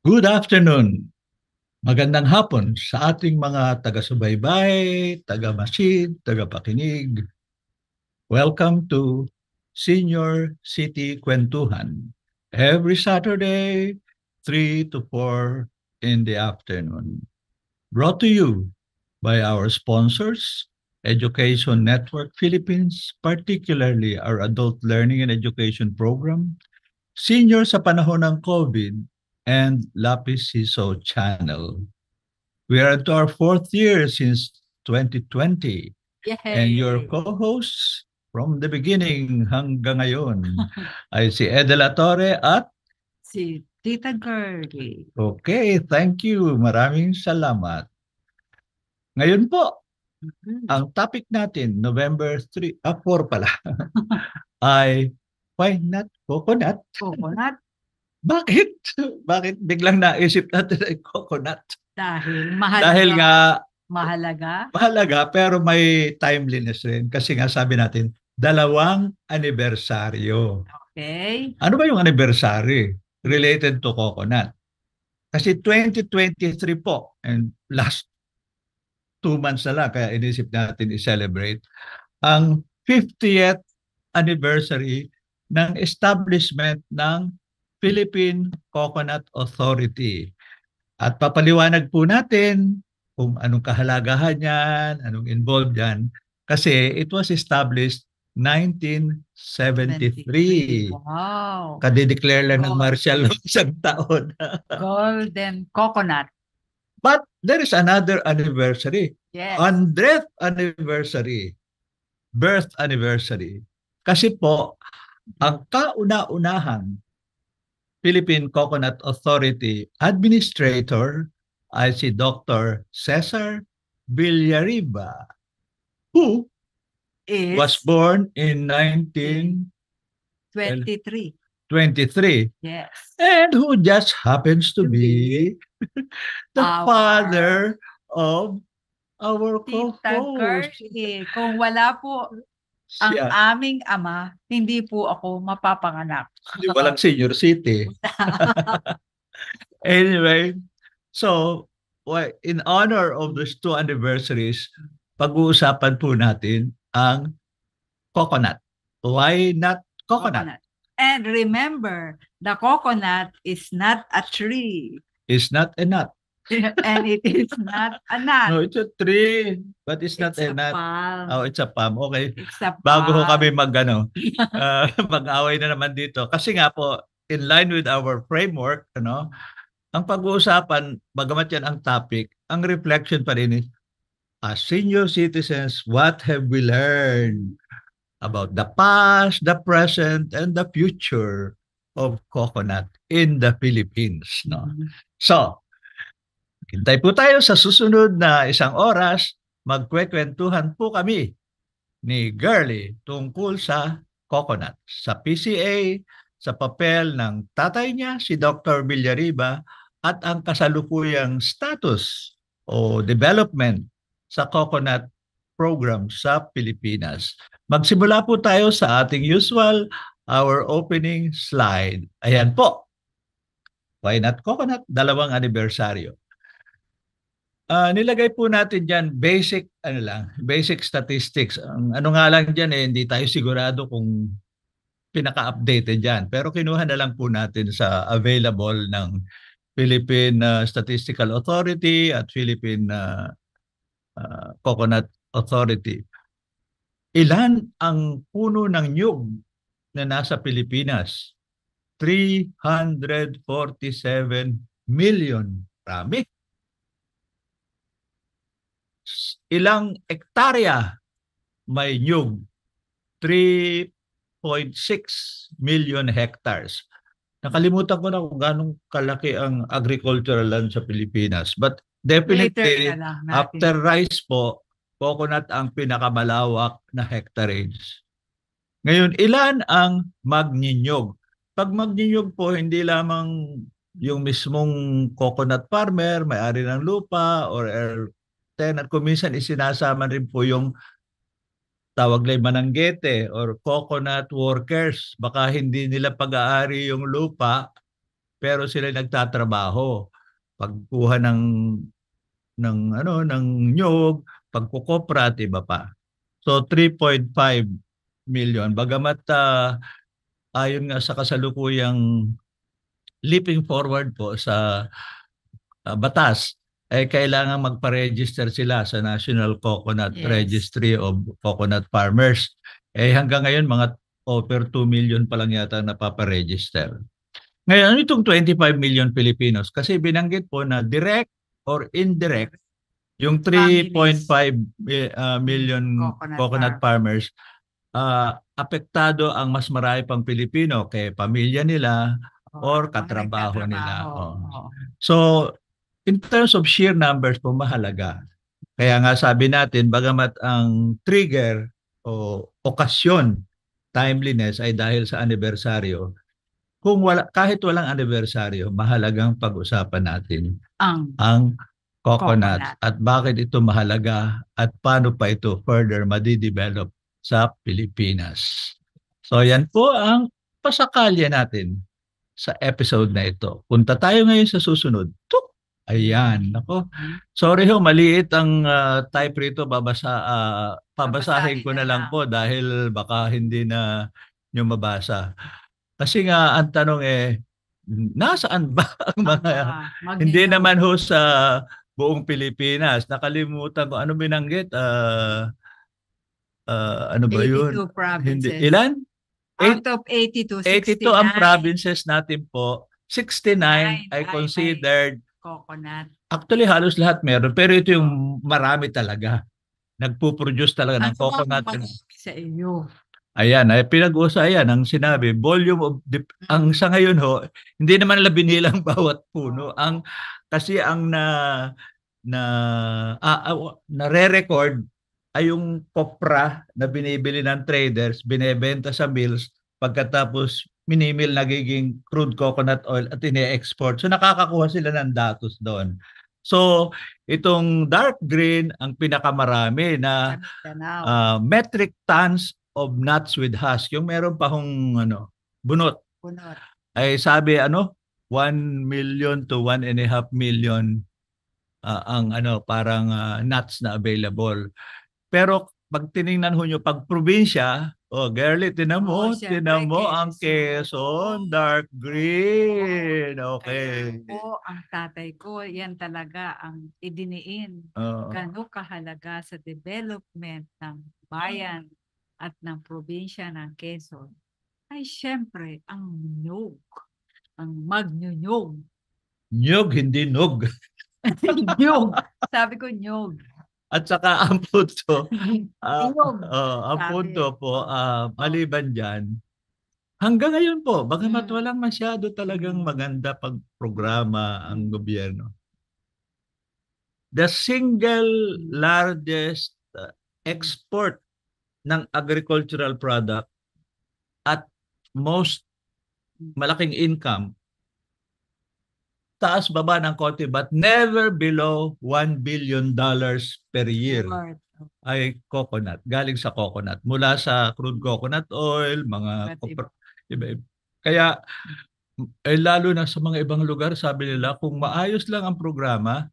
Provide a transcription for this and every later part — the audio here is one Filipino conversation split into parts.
Good afternoon. Magandang hapon sa ating mga taga-subaybay, taga-masid, taga-pakinig. Welcome to Senior City Kwentuhan. Every Saturday, 3 to 4 in the afternoon. Brought to you by our sponsors, Education Network Philippines, particularly our Adult Learning and Education Program, Senior sa panahon ng COVID, and Lapis Siso Channel. We are into our fourth year since 2020, and your Yay! co-hosts from the beginning hanggang ngayon ay si Edela Torre at Si Tita Girlie. okay, thank you. Maraming salamat. Ngayon po, ang topic natin, November 4 pala, ay why not coconut? Coconut Bakit? Bakit biglang naisip natin ay coconut? dahil Dahil nga mahalaga. mahalaga pero may timeliness rin kasi nga sabi natin, 2 anibersaryo. Okay? Ano ba yung anniversary related to coconut? Kasi 2023 po and last 2 months na lang kaya inisip natin i-celebrate ang 50th anniversary ng establishment ng Philippine Coconut Authority. At papaliwanag po natin kung anong kahalagahan yan, anong involved yan. Kasi it was established 1973. Wow! Kadideclare lang ng martial law isang taon. Golden coconut. But there is another anniversary. Yes. 100th anniversary. Birth anniversary. Kasi po, ang kauna-unahang Philippine Coconut Authority Administrator ay si Dr. Cesar Villariba, who was born in 1923 Yes. and who just happens to be the Our father of our Tita co-host. Girlie. Kung wala po ang Siya. aming ama, hindi po ako mapapanganak. Walang senior city. Anyway, so in honor of those 2 anniversaries, pag-uusapan po natin ang coconut. Why not coconut? And remember, the coconut is not a tree. It's not a nut. And it is not a nut. No, it's a tree, but it's not a nut. Palm. Oh, it's a palm. Okay. It's a Bago ho palm. kami mag-away na naman dito. Kasi nga po, in line with our framework, ang pag-uusapan, bagamat yan ang topic, ang reflection pa rin is, as senior citizens, what have we learned about the past, the present, and the future of coconut in the Philippines? No? So, hintay po tayo sa susunod na isang oras, magkwekwentuhan po kami ni Girlie tungkol sa coconut, sa PCA, sa papel ng tatay niya, si Dr. Villariba, at ang kasalukuyang status o development sa coconut program sa Pilipinas. Magsimula po tayo sa ating usual, our opening slide. Ayan po. Why not coconut? 2 anibersaryo. Nilagay po natin dyan basic statistics. Ano nga lang dyan hindi tayo sigurado kung pinaka-updated dyan. Pero kinuha na lang po natin sa available ng Philippine Statistical Authority at Philippine Coconut Authority. Ilan ang puno ng nyug na nasa Pilipinas? 347 million. Rami. Ilang ektarya may nyug? 3.6 million hectares. Nakalimutan ko na kung ganong kalaki ang agricultural land sa Pilipinas. But definitely, after rice po, coconut ang pinakamalawak na hectarage. Ngayon, ilan ang magninyog? Pag magninyog po, hindi lamang yung mismong coconut farmer, may-ari ng lupa, or tenant, kuminsan isinasama rin po yung tawag lang mananggete or coconut workers. Baka hindi nila pag-aari yung lupa, pero sila nagtatrabaho. Pagkuha ng niyog, pagkukopra at iba pa. So 3.5 million. Bagamat ayon nga sa kasalukuyang leaping forward po sa batas, ay kailangan magpa-register sila sa National Coconut Yes. Registry of Coconut Farmers. Hanggang ngayon mga over 2 million pa lang yata napaparegister. Ngayon, ano itong 25 million Filipinos? Kasi binanggit po na direct or indirect, yung 3.5 million coconut farmers, apektado ang mas marami pang Pilipino kay pamilya nila or katrabaho nila. So, in terms of sheer numbers po, mahalaga. Kaya nga sabi natin, bagamat ang trigger o okasyon, timeliness ay dahil sa anibersaryo, kahit walang anibersaryo, mahalagang pag-usapan natin ang coconut at bakit ito mahalaga at paano pa ito further madidevelop sa Pilipinas. So yan po ang pasakalya natin sa episode na ito. Punta tayo ngayon sa susunod. Tuk! Ayan, nako. Sorry ho, maliit ang type rito. Pabasahin ko na lang po dahil baka hindi na nyo mabasa. Kasi nga ang tanong nasaan ba ang mga hindi naman ho sa buong Pilipinas. Nakalimutan ko ano binanggit? Ano ba 82 yun? provinces. Hindi. Ilan? Out of 82, 82 ang provinces natin po. 69 ay considered coconut. Actually, halos lahat meron. Pero ito yung marami talaga. Nagpo-produce talaga ng coconut. Sa iyo. Ayan, ay pinag-uusayan ang sinabi, volume of ang sa ngayon ho, hindi naman nila binilang bawat puno. Kasi ang nare-record ay yung kopra na binibili ng traders, binebenta sa mills, pagkatapos minimil nagiging crude coconut oil at ine-export. So nakakakuha sila ng datos doon. So itong dark green ang pinakamarami na metric tons of nuts with husk. Yung meron pa hong bunot. Ay sabi 1 million to 1.5 million ang parang nuts na available. Pero pag tiningnan ho nyo, pag probinsya, girly, tinan mo ang Quezon, dark green. Okay. Kaya po, ang tatay ko, yan talaga ang idiniin. Gano'ng kahalaga sa development ng bayan at ng probinsya ng Quezon. Ay, syempre, ang nyug. Ang magnyunyog. Nyog, hindi nog. Nyog. Sabi ko nyog. At saka ang punto, ang punto po, maliban dyan, hanggang ngayon po, bagamat walang masyado talagang maganda pagprograma ang gobyerno, the single largest export ng agricultural product at most malaking income, taas baba ng konti but never below $1 billion per year ay coconut, galing sa coconut, mula sa crude coconut oil, mga iba. Kaya lalo na sa mga ibang lugar, sabi nila kung maayos lang ang programa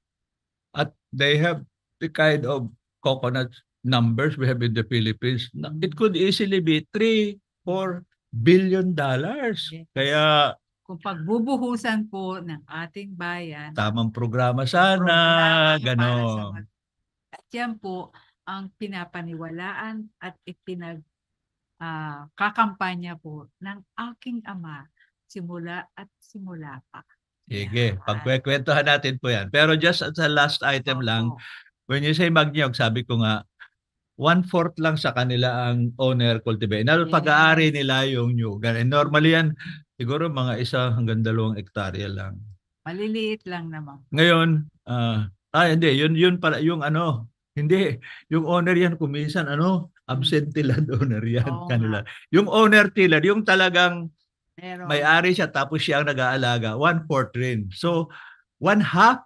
at they have the kind of coconut numbers we have in the Philippines, it could easily be $3-4 billion. Kaya kung pagbubuhusan po ng ating bayan, tamang programa sana, gano'n. At yan po ang pinapaniwalaan at kakampanya po ng aking ama simula pa. Sige, pagkwekwentuhan natin po yan. Pero just as a last item lang, when you say magnyog, sabi ko nga, 1/4 lang sa kanila ang owner cultivate. Pag-aari nila yung nyug. Normally yan, siguro mga 1 hanggang 2 hektarya lang. Maliliit lang naman. Ngayon, hindi, yun pala, yung hindi, yung owner yan kuminsan, absentee land owner yan kanila. Yung owner tiller, yung talagang may-ari siya tapos siya ang nag-aalaga, 1/4 rin. So, 1/2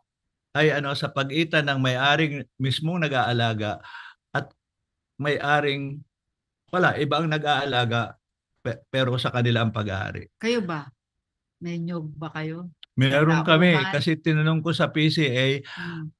ay sa pagitan ng may-aring mismong nag-aalaga at may-aring iba ang nag-aalaga pero sa kanila ang pag-aari. Kayo ba? May nyug ba kayo? Meron kami Daungan? kasi tinanong ko sa PCA, Mm.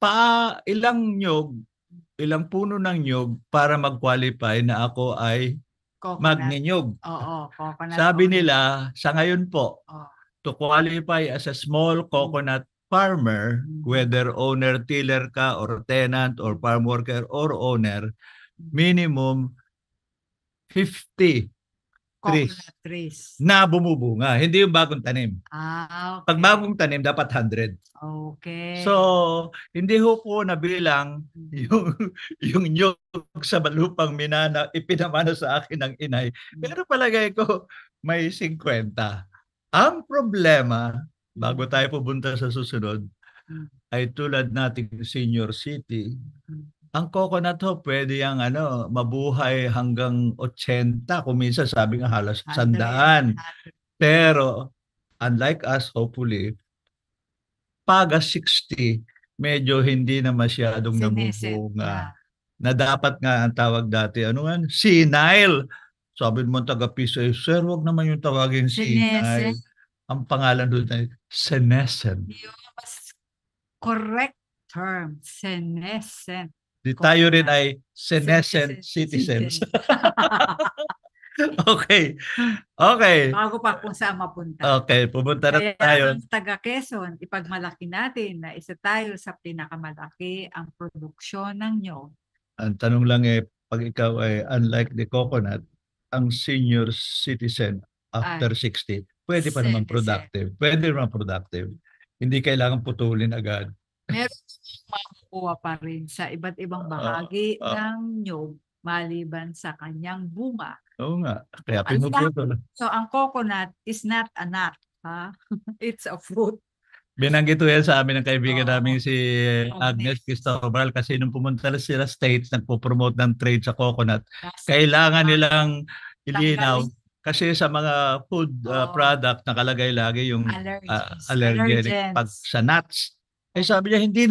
ilang puno ng nyog para mag-qualify na ako ay Coconut. magninyog. Oo, coconut Sabi owner. nila, sa ngayon po, Oh. to qualify as a small coconut farmer, whether owner, tiller ka, or tenant, or farm worker, or owner, minimum 50 trees Coconut trees. na bumubunga. Hindi yung bagong tanim. Pag Okay. bagong tanim, dapat 100. Okay. So, hindi ho po nabilang yung nyug sa lupang minana, ipinamana sa akin ng inay. Pero palagay ko, may 50. Ang problema, bago tayo pupunta sa susunod, ay tulad nating senior city, ang coconut ho, pwede yang mabuhay hanggang 80, kung minsan sabi nga halos 100. Pero, unlike us, hopefully, pag 60, medyo hindi na masyadong Sineset namubunga. na. Na dapat nga ang tawag dati, senile. Sabi mo taga PCA, sir, wag naman yung tawagin senile. Sineset. Ang pangalan doon ay senescent. Yung mas correct term, senescent. Di tayo rin ay senescent citizens. Okay. Okay. Bago pa kung saan mapunta. Okay, pumunta na Kaya tayo. ang taga Quezon, ipagmalaki natin na isa tayo sa pinakamalaki ang produksyon ng nyog. Ang tanong lang pag ikaw ay unlike the coconut, ang senior citizen after 60, pwede pa naman productive. Pwede naman productive. Hindi kailangan putulin agad. Meron makukuha pa rin sa iba't ibang bahagi ng nyog maliban sa kanyang bunga. Oo nga. Kaya pinuputol. So ang coconut is not a nut. It's a fruit. Binanggit ko yan sa amin ng kaibigan namin si Agnes Cristobal kasi nung pumunta na sila States, nagpo-promote ng trade sa coconut. Kailangan nilang ilinaw kasi sa mga food product nakalagay lagi yung allergenic. Pag sa nuts, sabi niya hindi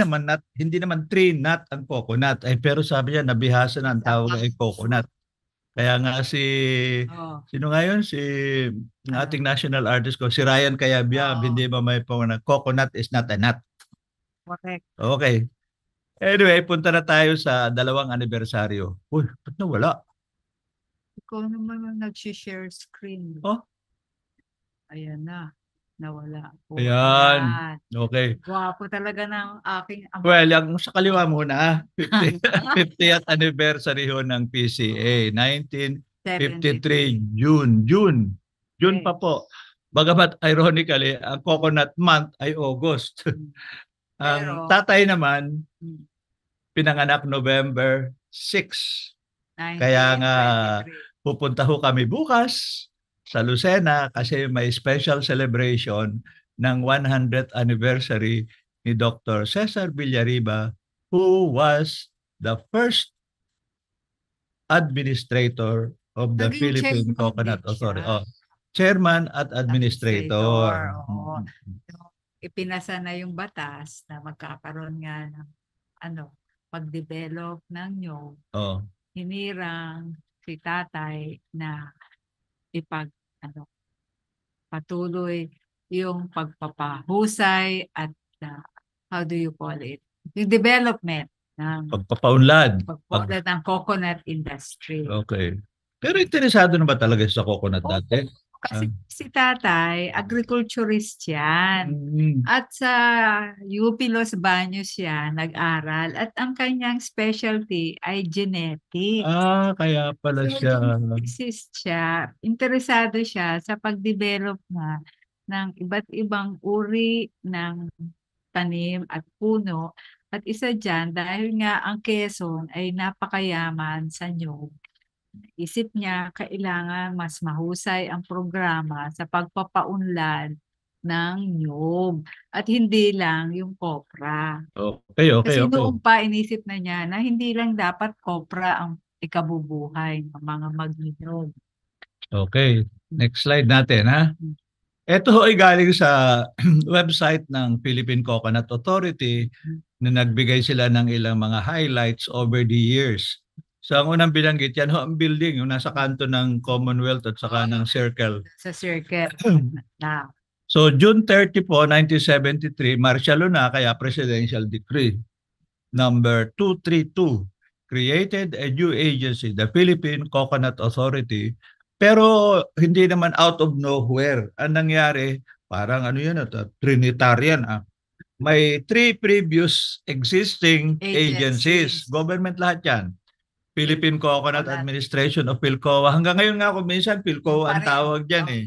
naman tree nut ang coconut. Pero sabi niya nabihasa na ang tawag ay coconut. Kaya nga sino ngayon? Si ating national artist ko, si Ryan Cayabyab, hindi ba may pangalan, coconut is not a nut. Correct. Okay. Anyway, punta na tayo sa 2 anibersaryo. Uy, ba't nawala? Ikaw naman ang nag-share screen. Ayan na. Nawala. Ayan. Okay. Gwapo talaga ng aking ama. Well, yung sa kaliwa muna, 50th anniversary ho ng PCA, 1953, June pa po. Bagamat ironically, ang coconut month ay August. Ang tatay naman, pinanganak November 6. Kaya nga, pupunta ho kami bukas sa Lucena kasi may special celebration ng 100th anniversary ni Dr. Cesar Villariba, who was the first administrator of the Philippine Coconut Authority. Chairman at administrator. Ipinasa na yung batas na magkakaroon nga ng pag-develop ng nyog. Hinirang si tatay na patuloy yung pagpapahusay at how do you call it? Yung development ng pagpapaunlad ng coconut industry. Okay. Pero interesado na ba talaga sa coconut dati? Kasi si tatay, agriculturist yan. At sa UP Los Baños siya nag-aral. At ang kanyang specialty ay genetics. Kaya pala siya. Geneticist siya. Interesado siya sa pag-develop ng iba't ibang uri ng tanim at puno. At isa dyan, dahil nga ang Quezon ay napakayaman sa nyog, isip niya kailangan mas mahusay ang programa sa pagpapaunlad ng nyog at hindi lang yung kopra. Okay. Kasi noong pa inisip na niya na hindi lang dapat kopra ang ikabubuhay ng mga magninyog. Okay. Next slide natin ha. Ito ay galing sa website ng Philippine Coconut Authority na nagbigay sila ng ilang mga highlights over the years. So ang unang binanggit yan, ang building, yung nasa kanto ng Commonwealth at saka ng Circle. Sa Circle. So June 30 po, 1973, martial law na, kaya Presidential Decree number 232 created a new agency, the Philippine Coconut Authority. Pero hindi naman out of nowhere. Ang nangyari, parang ano yan, Trinitarian. May 3 previous existing agencies. Government lahat yan. Philippine Coconut Administration o PhilCoA. Hanggang ngayon nga kung minsan PhilCoA ang tawag dyan eh.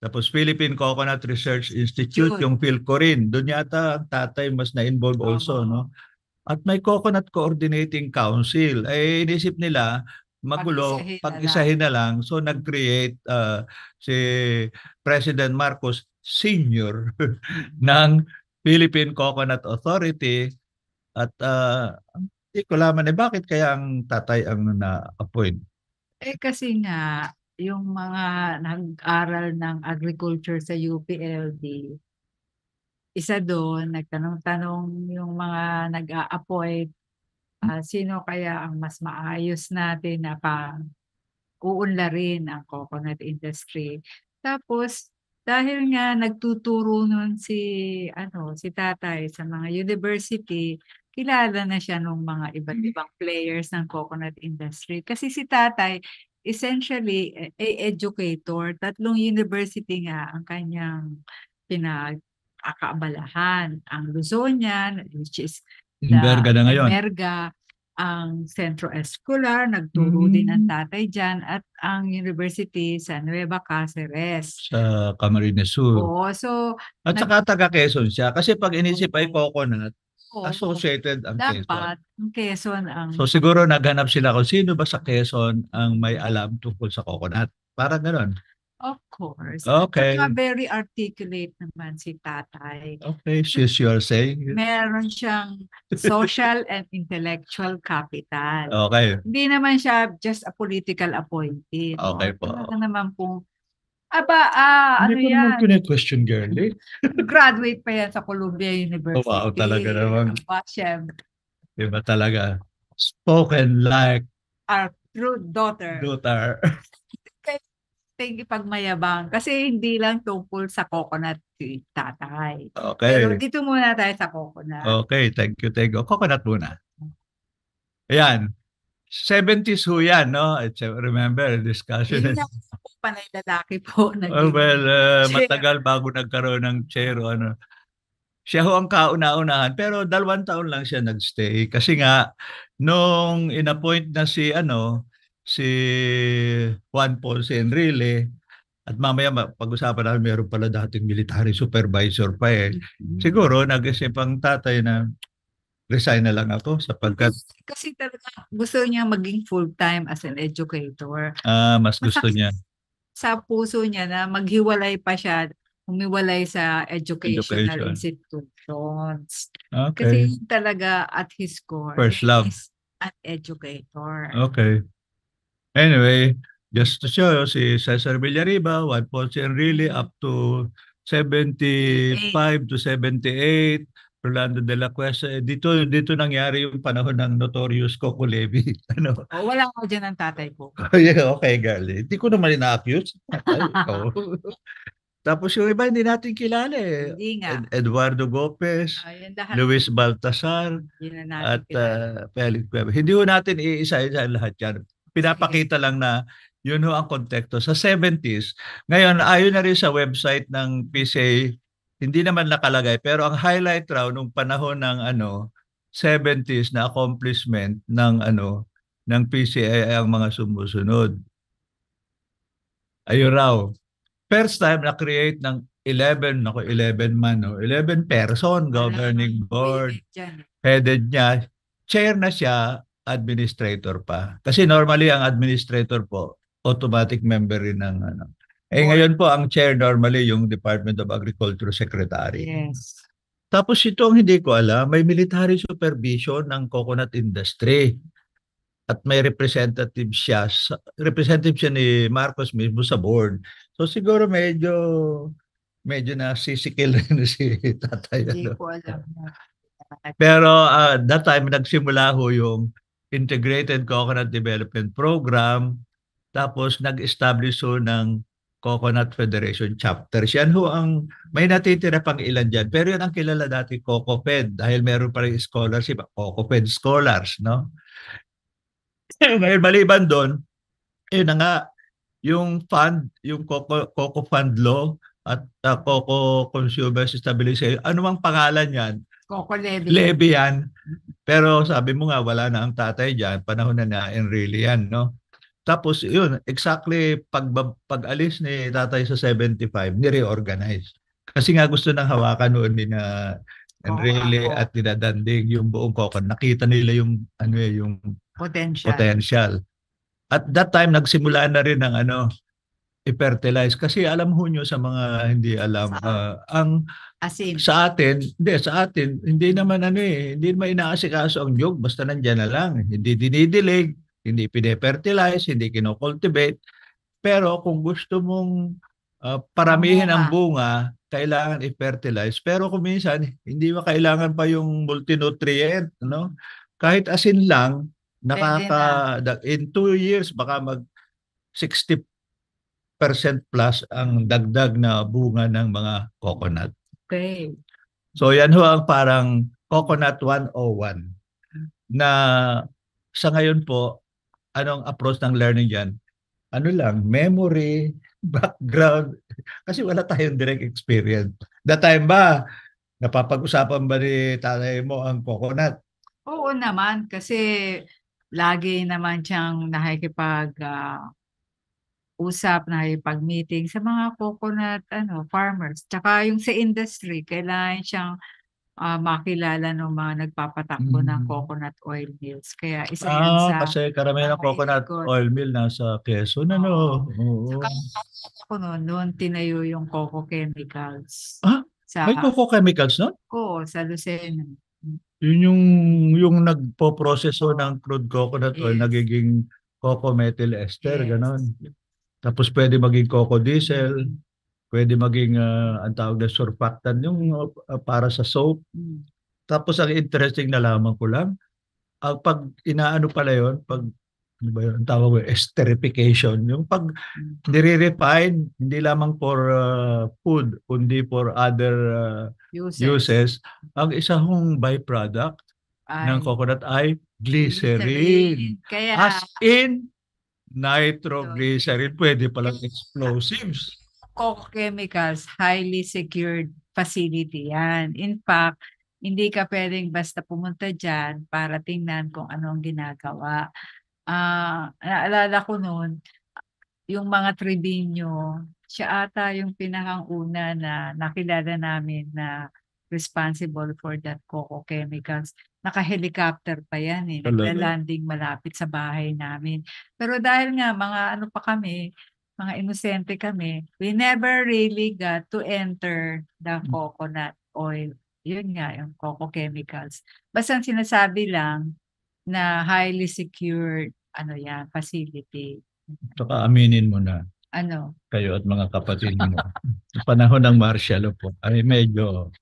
Tapos Philippine Coconut Research Institute, yung PhilCorin. Doon yata ang tatay mas na-involve also, no? At may Coconut Coordinating Council. Eh, inisip nila, magulo, pag-isahin na lang. So, nag-create si President Marcos Sr. ng Philippine Coconut Authority. At hindi ko laman, bakit kaya ang tatay ang na-appoint? Kasi nga, yung mga nag-aral ng agriculture sa UPLD, isa doon, nagtanong-tanong yung mga nag-a-appoint, sino kaya ang mas maayos natin na uunlarin ang coconut industry. Tapos, dahil nga nagtuturo nun si tatay sa mga university, kilala na siya ng mga iba't ibang players ng coconut industry. Kasi si tatay, essentially, educator. 3 university nga ang kanyang pinag-akaabalahan. Ang Luzonian, which is Inverga na ngayon. Ang Centro Escolar, nagturo din ang tatay dyan, at ang University sa Nueva Cáceres. Sa Camarines Sur. Oo, so... At saka taga Quezon siya. Kasi pag inisip ay coconut, associated ang Quezon. Dapat, ang Quezon ang... So siguro naghanap sila kung sino ba sa Quezon ang may alam tungkol sa coconut. Parang gano'n. Of course. Okay. At very articulate naman si tatay. Okay, she's your saying. Meron siyang social and intellectual capital. Okay. Hindi naman siya just a political appointee. Okay po. Talaga naman po. Ano Hindi ko yan? naman question, girlie. Graduate pa yan sa Columbia University. Wow, talaga naman. Siyempre. Diba talaga? Spoken like Our true daughter. Pagmayabang. Kasi hindi lang tungkol sa coconut si tatay. Okay. Pero dito muna tayo sa coconut. Okay, thank you. Coconut muna. Ayan. 70s ho yan, no? Remember, discussion. Yun lang po, panay lalaki po. Matagal bago nagkaroon ng chair o ano. Siya ho ang kauna-unahan, pero 2 taon lang siya nagstay. Kasi nga, nung inappoint na si Juan Ponce Enrile, at mamaya pag-usapan namin, meron pala dating military supervisor pa eh. Siguro, nag-isip ang tatay na resign na lang ako sapagkat... Kasi talaga gusto niya maging full-time as an educator. Mas gusto niya. Sa puso niya na maghiwalay pa siya, humiwalay sa educational institutions. Okay. Kasi talaga at his core, first love, is an educator. Okay. Anyway, just to show you, si Cesar Villariba, Juan Ponce Enrile, up to 75 to 78, Rolando de la Cuesta. Dito nangyari yung panahon ng notorious Coco Levi. Wala ko dyan ang tatay ko. Okay, girl. Hindi ko naman ina-accuse. Tapos yung iba hindi natin kilala eh. Hindi nga. Eduardo Gopez, Luis Baltasar, at Felix Cueva. Hindi ho natin iisa-isa lahat yan. Pinapakita lang na yun ho ang konteksto. Sa 70s, ngayon ayon na rin sa website ng PCA, hindi naman nakalagay, pero ang highlight raw nung panahon ng 70s na accomplishment ng PCA ay ang mga sumusunod. Ayun raw. First time na-create ng 11 man, 11 person governing board. Headed niya, chair na siya, administrator pa. Kasi normally ang administrator po, automatic member rin ng ngayon po ang chair normally yung Department of Agriculture Secretary. Yes. Tapos ito ang hindi ko alam, may military supervision ng coconut industry. At may representative siya ni Marcos mismo sa board. So siguro medyo nasisikil rin si tatay. Hindi ko alam. Pero that time nagsimula ho yung Integrated Coconut Development Program, tapos nag-establish ho ng Coconut Federation chapters. Yan ho ang may natitira pang ilan dyan. Pero yan ang kilala dati CocoFed dahil meron pa rin scholarship, CocoFed Scholars, no? Ngayon, maliban doon, yun na nga, yung fund, yung Coco Fund Law at Coco Consumer Stabilization, ano mang pangalan yan? Coco levy. Levy yan. Pero sabi mo nga, wala na ang tatay dyan. Panahon na na Enrile yan, no? Tapos yun, exactly pag-alis ni tatay sa 75, ni-reorganize. Kasi nga gusto nang hawakan noon ni na Enrile at ni Danding yung buong Coco. Nakita nila yung ano yung potential. At that time nagsimula na rin ng i-fertilize kasi alam ho nyo sa mga hindi alam ang asin. sa atin hindi naman hindi naman inaasikaso ang nyug basta nandiyan na lang, hindi dinidilig, hindi pine-fertilize, hindi kino-cultivate. Pero kung gusto mong paramihin ang bunga, kailangan i-fertilize. Pero kung minsan hindi mo kailangan pa yung multinutrient, no? Kahit asin lang in 2 years baka mag 60% plus ang dagdag na bunga ng mga coconut. Okay. So yan ho ang parang Coconut 101 na sa ngayon po, anong approach ng learning yan? Ano lang, memory, background, kasi wala tayong direct experience. That time ba, napapag-usapan ba ni tatay mo ang coconut? Oo naman, kasi lagi naman siyang usap, nakikipag-meeting sa mga coconut farmers. Tsaka yung sa industry, kailangan siyang makilala ng mga nagpapatakbo ng coconut oil mills. Kaya isa yan sa kasi karamihan ng coconut oil mill nasa Quezon, ano? Oo. Saka noon tinayo yung Coco Chemicals. May Coco Chemicals no? Oo, sa Lucena. Yun yung nagpo-proseso ng crude coconut oil, nagiging coco methyl ester, ganon. Tapos pwede maging coco diesel, pwede maging ang tawag na surfactant, yung para sa soap. Tapos ang interesting na lamang ko lang, pag inaano pala yun, pag ano ba yun, ang tawag ko, esterification, yung pag nire-refine, hindi lamang for food, kundi for other uses, ang isa hong byproduct ng coconut ay glycerin. As in, nitroglycerin, pwede palang explosives. Coco Chemicals, highly secured facility yan. In fact, hindi ka pwedeng basta pumunta dyan para tingnan kung ano ang ginagawa. Naalala ko noon, yung mga Tribinyo, siya ata yung pinakang-una na nakilala namin na responsible for that Coco Chemicals. Naka-helicopter pa yan nagla-landing malapit sa bahay namin. Pero dahil nga mga mga inosente kami, we never really got to enter the coconut oil. Yun nga, yung Coco Chemicals. Basta sinasabi lang na highly secured facility. Saka aminin mo na. Ano? Kayo at mga kapatid mo. Sa panahon ng martial law po, ay medyo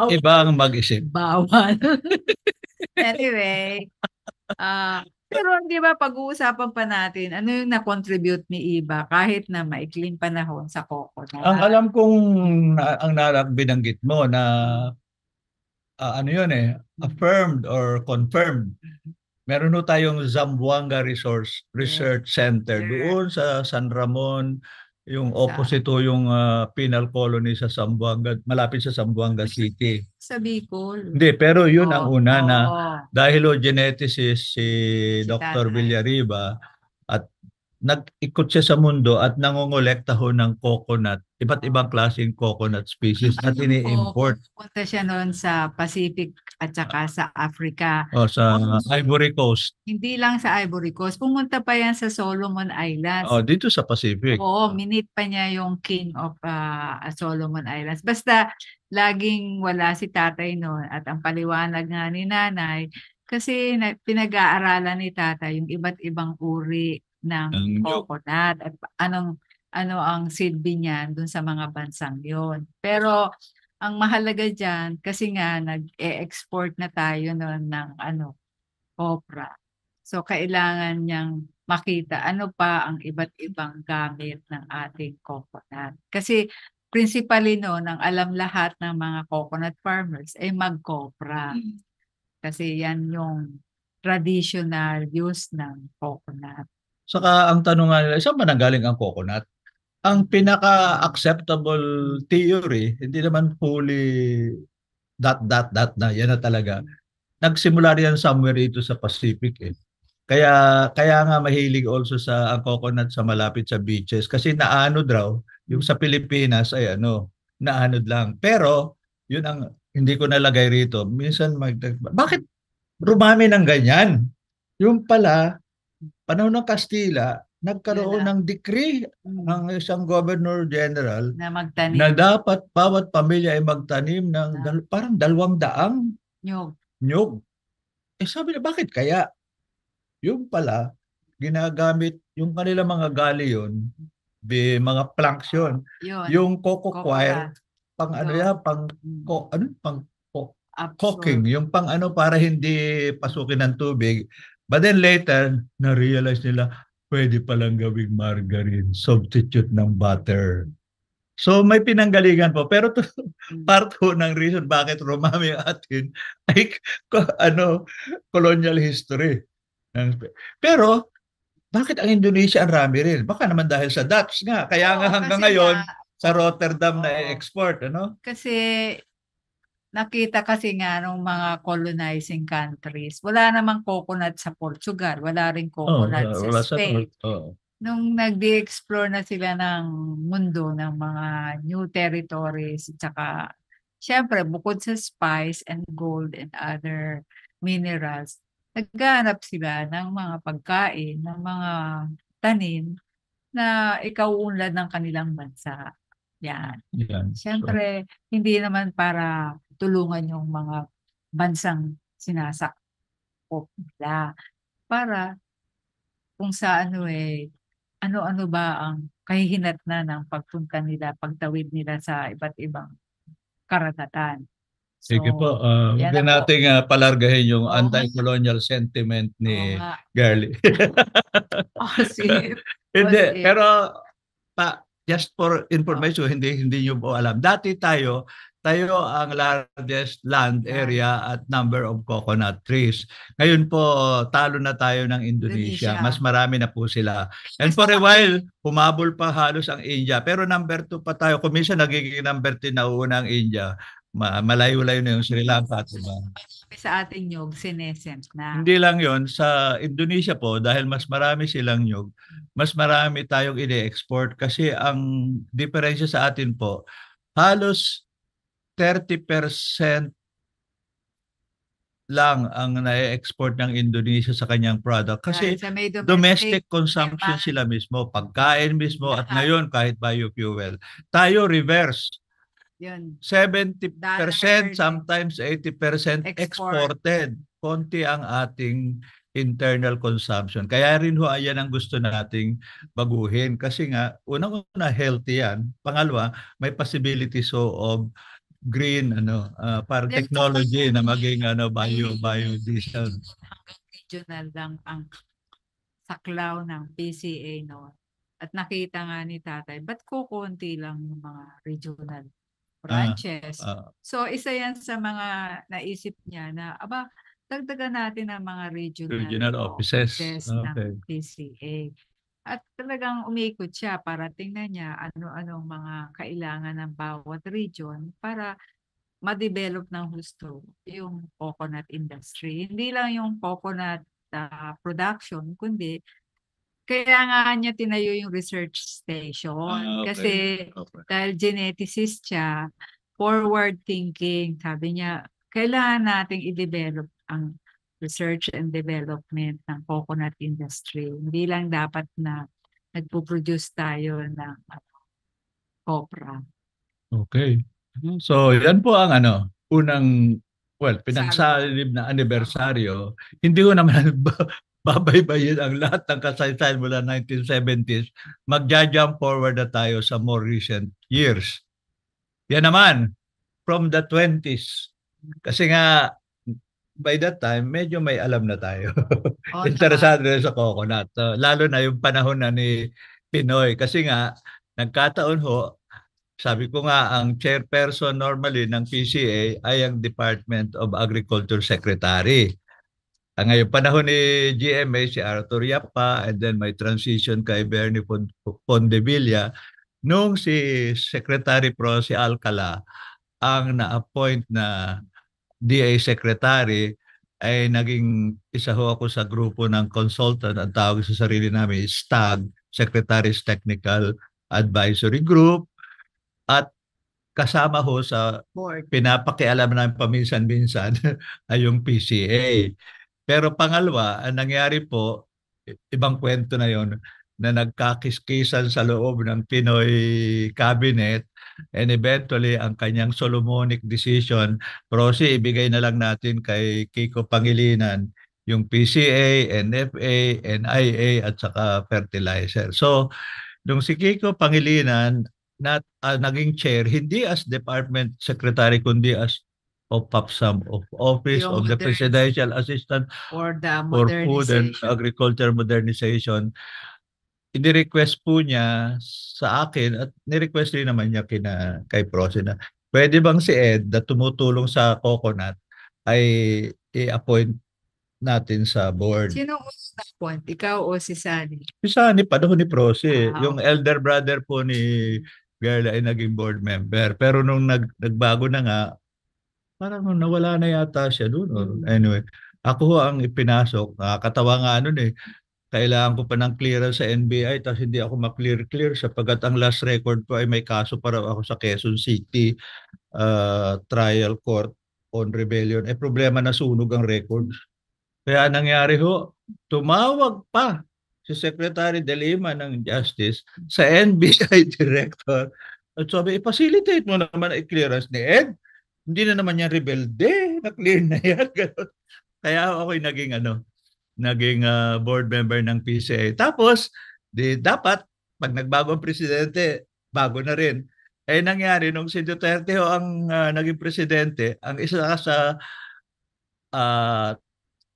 ibang mag-isip. Bawal. Anyway, pero di ba pag-uusapan pa natin, ano yung na-contribute ni Iba kahit na maikling panahon sa coconut? Ang alam kong ang binanggit mo na affirmed or confirmed. Meron ho tayong Zamboanga Research Center doon sa San Ramon, yung opposite ho yung penal colony sa Zamboanga, malapit sa Zamboanga City. Sa Bicol. Hindi, pero yun ang una na dahil ho geneticist si Dr. Villariba at nag-ikot siya sa mundo at nangongolekta ho ng coconut, iba't ibang klaseng coconut species at ini-import. Punta siya noon sa Pacific at saka sa Africa. Sa Ivory Coast. Hindi lang sa Ivory Coast. Pumunta pa yan sa Solomon Islands. Dito sa Pacific. minute pa niya yung King of Solomon Islands. Basta laging wala si tatay noon at ang paliwanag nga ni nanay kasi pinag-aaralan ni tatay yung iba't ibang uri ng coconut at ano ang silbi niyan dun sa mga bansang yon. Pero ang mahalaga diyan kasi nga nag-e-export na tayo noon ng copra. So kailangan niyang makita ano pa ang iba't ibang gamit ng ating coconut. Kasi principally noon, ang alam lahat ng mga coconut farmers ay mag-copra. Kasi yan yung traditional use ng coconut. Saka ang tanong nga nila, saan ba nanggaling ang coconut? Ang pinaka-acceptable theory, hindi naman fully dot na, yan na talaga. Nagsimula riyan somewhere dito sa Pacific eh. Kaya nga mahilig also sa ang coconut sa malapit sa beaches kasi naanod raw yung sa Pilipinas ay naanod lang. Pero yun ang hindi ko nalagay rito. Minsan bakit rumami ng ganyan? Yung pala panahon ng Kastila nagkaroon ng decree ng isang Governor General na na magtanim dapat bawat pamilya ay magtanim ng parang 200 nyog. nyog. Sabi na bakit kaya? Yung pala, ginagamit yung kanilang mga galleon, mga planks yun. Yun, Yung coco coir, pang ano yan, pang caulking, yung pang para hindi pasukin ng tubig. But then later, na-realize nila, pwede palang gawing margarine, substitute ng butter. So may pinanggalingan po. Pero part po ng reason bakit rumami atin ay colonial history. Pero bakit ang Indonesia ang rami rin? Baka naman dahil sa Dutch nga. Kaya nga hanggang ngayon sa Rotterdam na export, Kasi nakita kasi nga nung mga colonizing countries, wala namang coconut sa Portugal, wala ring coconut sa Spain. Nung nag-explore na sila ng mundo ng mga new territories, at saka syempre bukod sa spice and gold and other minerals, naghahanap sila ng mga pagkain, ng mga tanim na ikauunlad ng kanilang bansa. Yan. Siyempre, hindi naman para tulungan yung mga bansang sinasakop nila. Para kung sa ano-ano ba ang kahihinatnan ng pagpunta nila, pagtawid nila sa iba't ibang karagatan. Sige po, huwag nating palargahin yung anti-colonial sentiment ni Girlie. Hindi, pero just for information, hindi niyo po alam. Dati tayo ang largest land area at number of coconut trees. Ngayon po, talo na tayo ng Indonesia. Mas marami na po sila. And for a while, humabol pa halos ang India. Pero number 2 pa tayo. Kung minsan nagiging number 3 na una ang India. Malayo-layo na yung Sri Lanka. Diba? Sa ating nyog, senescent na. Hindi lang yon sa Indonesia po, dahil mas marami silang nyog, mas marami tayong ine-export kasi ang diferensya sa atin po, halos 30% lang ang na-export ng Indonesia sa kanyang product. Kasi domestic consumption sila mismo, pagkain mismo, at ngayon kahit biofuel. Tayo reverse. 70%, sometimes 80% exported. Konti ang ating internal consumption. Kaya rin ho, ayan ang gusto nating baguhin. Kasi nga, unang-una, healthy yan. Pangalawa, may possibilities of green, para technology na maging biodiesel. Hanggang regional lang ang saklaw ng PCA noon. At nakita nga ni tatay, ba't kukunti lang yung mga regional branches. So isa yan sa mga naisip niya na dagdagan natin ang mga regional offices ng PCA. At talagang umikot siya para tingnan niya ano-anong mga kailangan ng bawat region para ma-develop ng husto yung coconut industry. Hindi lang yung coconut production, kundi kaya nga niya tinayo yung research station. Kasi dahil geneticist siya, forward thinking, sabi niya, kailangan nating i-develop ang research and development ng coconut industry. Hindi lang dapat na nagpo-produce tayo ng copra. Okay. So, yan po ang unang pinagsalib na anibersaryo. Hindi ko naman babaybayin ang lahat ng kasaysayan mula 1970s. Magja-jump forward na tayo sa more recent years. Yan naman, from the 20s. Kasi nga, by that time, medyo may alam na tayo. Oo Interesado naman. na sa coconut. Lalo na yung panahon na ni Pinoy. Kasi nga, nagkataon ho, sabi ko nga, ang chairperson normally ng PCA ay ang Department of Agriculture Secretary. Ang ngayong panahon ni GMA, si Arthur Yap pa, and then may transition kay Bernie Pondevilla. Nung si Secretary Pro, si Alcala, ang na-appoint na DA Secretary, ay naging isa ho ako sa grupo ng consultant. Ang tawag sa sarili namin is STAG, Secretary's Technical Advisory Group. At kasama ho sa Board. pinapakialam namin paminsan-minsan ay yung PCA. Pero pangalawa, ang nangyari po, ibang kwento na yon, na nagkakiskisan sa loob ng Pinoy cabinet, and eventually ang kanyang Solomonic decision, Rosie, ibigay na lang natin kay Kiko Pangilinan yung PCA, NFA, NIA at saka fertilizer. So, nung si Kiko Pangilinan naging chair, hindi as department secretary kundi as OPAPSAM of Office Yung of the Presidential Assistant for the for Food and modernization. Agriculture Modernization. Ini-request po niya sa akin at ni-request rin naman niya kay Proce na pwede bang si Ed na tumutulong sa coconut ay i-appoint natin sa board. Sino unang na-appoint? Ikaw o si Sunny? Si Sunny, panahon ni Proce. Yung Okay. elder brother po ni Gerla ay naging board member. Pero nung nagbago na nga, parang nawala na yata siya doon. Anyway, ako ho ang ipinasok. Nakakatawa nga nun eh. Kailangan ko pa ng clearance sa NBI tapos hindi ako ma-clear sapagkat ang last record ko ay may kaso para ako sa Quezon City trial court on rebellion. Problema na sunog ang records. Kaya nangyari ho, tumawag pa si Secretary De Lima ng Justice sa NBI Director at sabi, i-facilitate mo naman ang clearance ni Ed. Hindi na naman yan rebelde, na-clear na yan. Kaya ako'y naging board member ng PCA. Tapos, dapat, pag nagbago ang presidente, bago na rin. Nangyari, nung si Duterte ho ang naging presidente, ang isa sa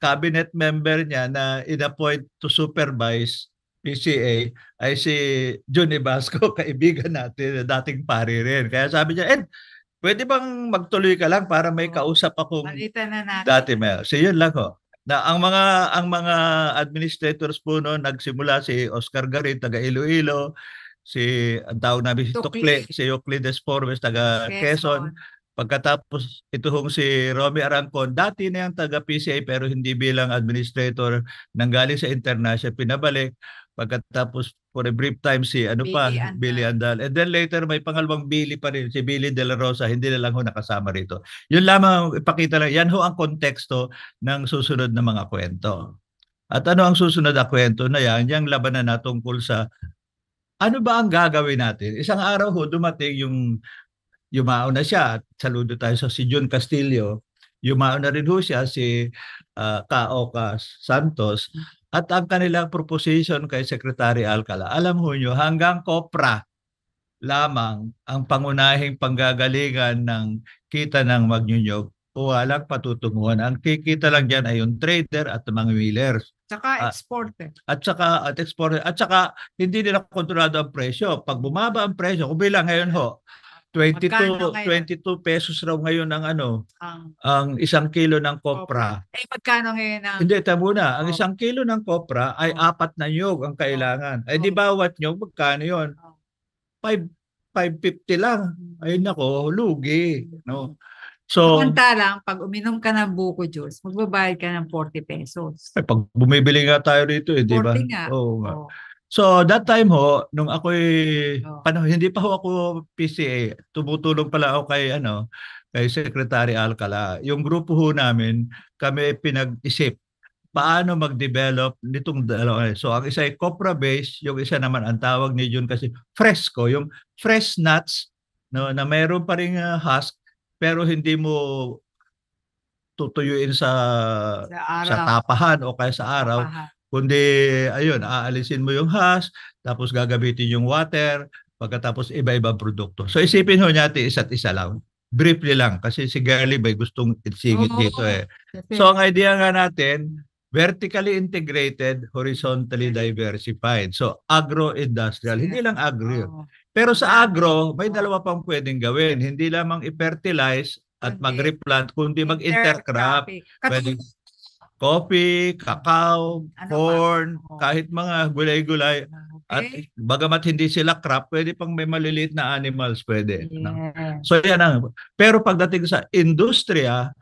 cabinet member niya na in-appoint to supervise PCA ay si Johnny Basco, kaibigan natin, dating pari rin. Kaya sabi niya, Ed, pwede bang magtuloy ka lang para may kausap akong Balita na natin. dati may. So yun lang ho. Na ang mga administrators po noon nagsimula si Oscar Garin taga Iloilo, ang tawag namin si Tukle, si Euclides Forbes taga Quezon. Pagkatapos ito hong si Romy Arangcon, dati na yung taga PCA pero hindi bilang administrator, nanggaling sa international, pinabalik. Pagkatapos for a brief time si Billy Andal. And then later may pangalawang Billy pa rin, si Billy De La Rosa, hindi na lang ho nakasama rito. Yun lamang, ipakita lang, yan ho ang konteksto ng susunod na mga kwento. At ano ang susunod na kwento na yan? Yung labanan na tungkol sa ano ba ang gagawin natin? Isang araw ho, dumating yumao na siya. Saludo tayo sa si John Castillo. Yumao na rin ho siya si Ka Santos. At ang kanilang proposition kay Secretary Alcala, alam ho nyo, hanggang kopra lamang ang pangunahing panggagalingan ng kita ng magnyunyog o walang patutunguhan. Ang kikita lang dyan ay yung trader at mga millers. Saka exporter. At exporter. At saka hindi nila kontrolado ang presyo. Pag bumaba ang presyo, kung bilang ngayon ho, 22 pesos raw ngayon ang isang kilo ng kopra. Magkano ngayon ang... Hindi, tamo na. Ang isang kilo ng kopra ay 4 na nyog ang kailangan. Di bawat nyog, magkano yun? 550 lang. Ay nako, lugi. No? So, samantalang, pag uminom ka ng buko juice, magbabayad ka ng 40 pesos. Pag bumibili nga tayo rito, di ba? 40 nga. Oo nga. So that time ho, nung ako'y hindi pa ho ako PCA, tumutulong pala ako kay Secretary Alcala. Yung grupo ho namin, kami pinag-isip paano mag-develop nitong dalawa. So ang isa ay copra based, yung isa naman ang tawag ni Jun kasi fresco, yung fresh nuts na mayroon pa ring husk pero hindi mo tutuyuin sa tapahan o kaya sa araw. Kundi, ayun, aalisin mo yung husk, tapos gagamitin yung water, pagkatapos iba-ibang produkto. So isipin ho natin isa't isa lang. briefly lang kasi si Girlie may gustong isingit dito eh. So ang idea nga natin, vertically integrated, horizontally diversified. So agro-industrial, hindi lang agro. Pero sa agro, may dalawa pang pwedeng gawin. Hindi lamang i-fertilize at mag-replant, kundi mag-intercrop. Pwedeng coffee, cacao, corn, kahit mga gulay-gulay. At bagamat hindi sila crop, pwede pang may maliliit na animals, pwede. No? So yan ang. Pero pagdating sa industriya,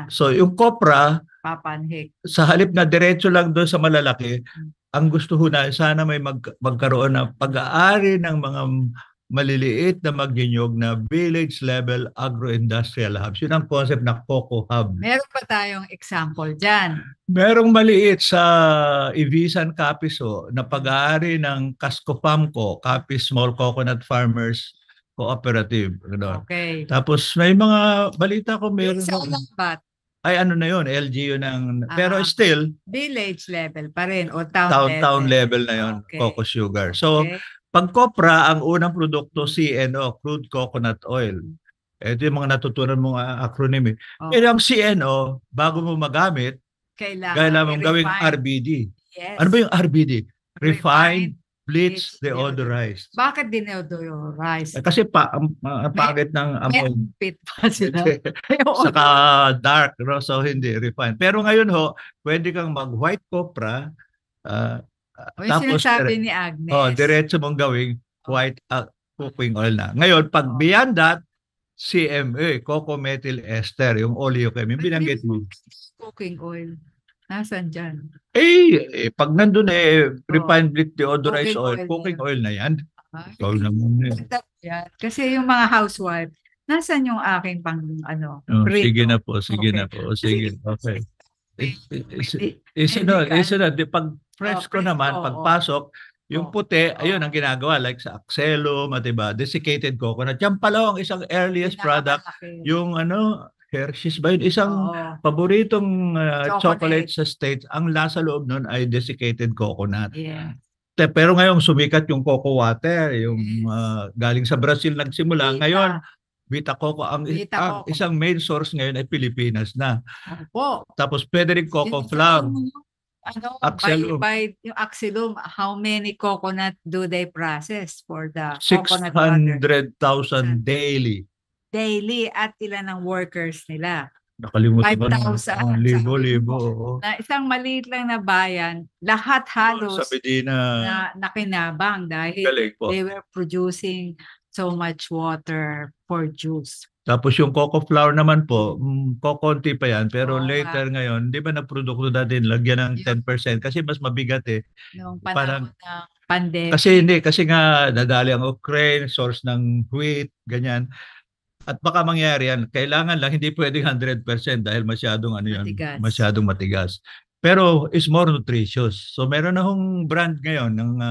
so yung kopra, papanhik. Sa halip na diretso lang doon sa malalaki, ang gusto ho na sana may magkaroon ng pag-aari ng mga maliliit na magnyog na village level agro-industrial hubs. Yun ang concept na Coco Hub. Meron pa tayong example dyan. Merong maliit sa Ibisan Capiso na pag-aari ng Cascopamco, Capiz Small Coconut Farmers Cooperative. Okay. Tapos may mga balita ko meron. Sa Lambat. Ay ano na yun, LGU ng, pero still, village level pa rin o town level. Town level na yun, Coco Sugar. So, pag kopra, ang unang produkto, CNO, crude coconut oil. Ito yung mga natutunan mong acronym eh. Pero ang CNO, bago mo magamit, kailangan mong gawing RBD. Yes. Ano ba yung RBD? Refined, bleach, deodorized. Bakit deodorized? Kasi pangit ng amoy. May pa sila. Saka dark, no? So hindi refined. Pero ngayon ho, pwede kang mag-white copra, tapos sinasabi ni Agnes. Diretso mong gawing white cooking oil na. Ngayon, pag beyond that, CMA, cocoa methyl ester, yung oleochem, yung binanggit mo. Cooking oil. Nasaan dyan? Pag nandun refined bleach deodorized oil, cooking oil na yan. Ikaw naman Kasi yung mga housewife, nasaan yung aking pang sige na po. Sige. Okay. Pag fresh ko naman, pagpasok, yung puti, ayun ang ginagawa. Like sa Axelum, diba? Desiccated coconut. Yan pala ang isang earliest product. Yung Hershey's ba yun? Isang paboritong chocolate sa States. Ang lasa loob nun ay desiccated coconut. Yeah. Pero ngayon sumikat yung cocoa water, yung galing sa Brazil nagsimula. Ngayon, Vita Coco. Ang isang main source ngayon ay Pilipinas na. Tapos pwede rin cocoa flour. Axelum. Yung Axelum, how many coconut do they process for the 600,000 daily. Daily at ilan ang workers nila? Nakalimutan ko na. 5,000. Libo. Na isang maliit lang na bayan, lahat halos sa Medina nakinabang dahil they were producing so much water for juice. Tapos yung cocoa flour naman po, kokonti pa yan. Pero later ngayon, di ba na-produkto natin, lagyan ng 10% kasi mas mabigat eh. Noong panahon ng pandemic. Kasi nga nadali ang Ukraine, source ng wheat, ganyan. At baka mangyari yan, kailangan lang, hindi pwedeng 100% dahil masyadong masyadong matigas. Pero is more nutritious. So meron na hong brand ngayon ng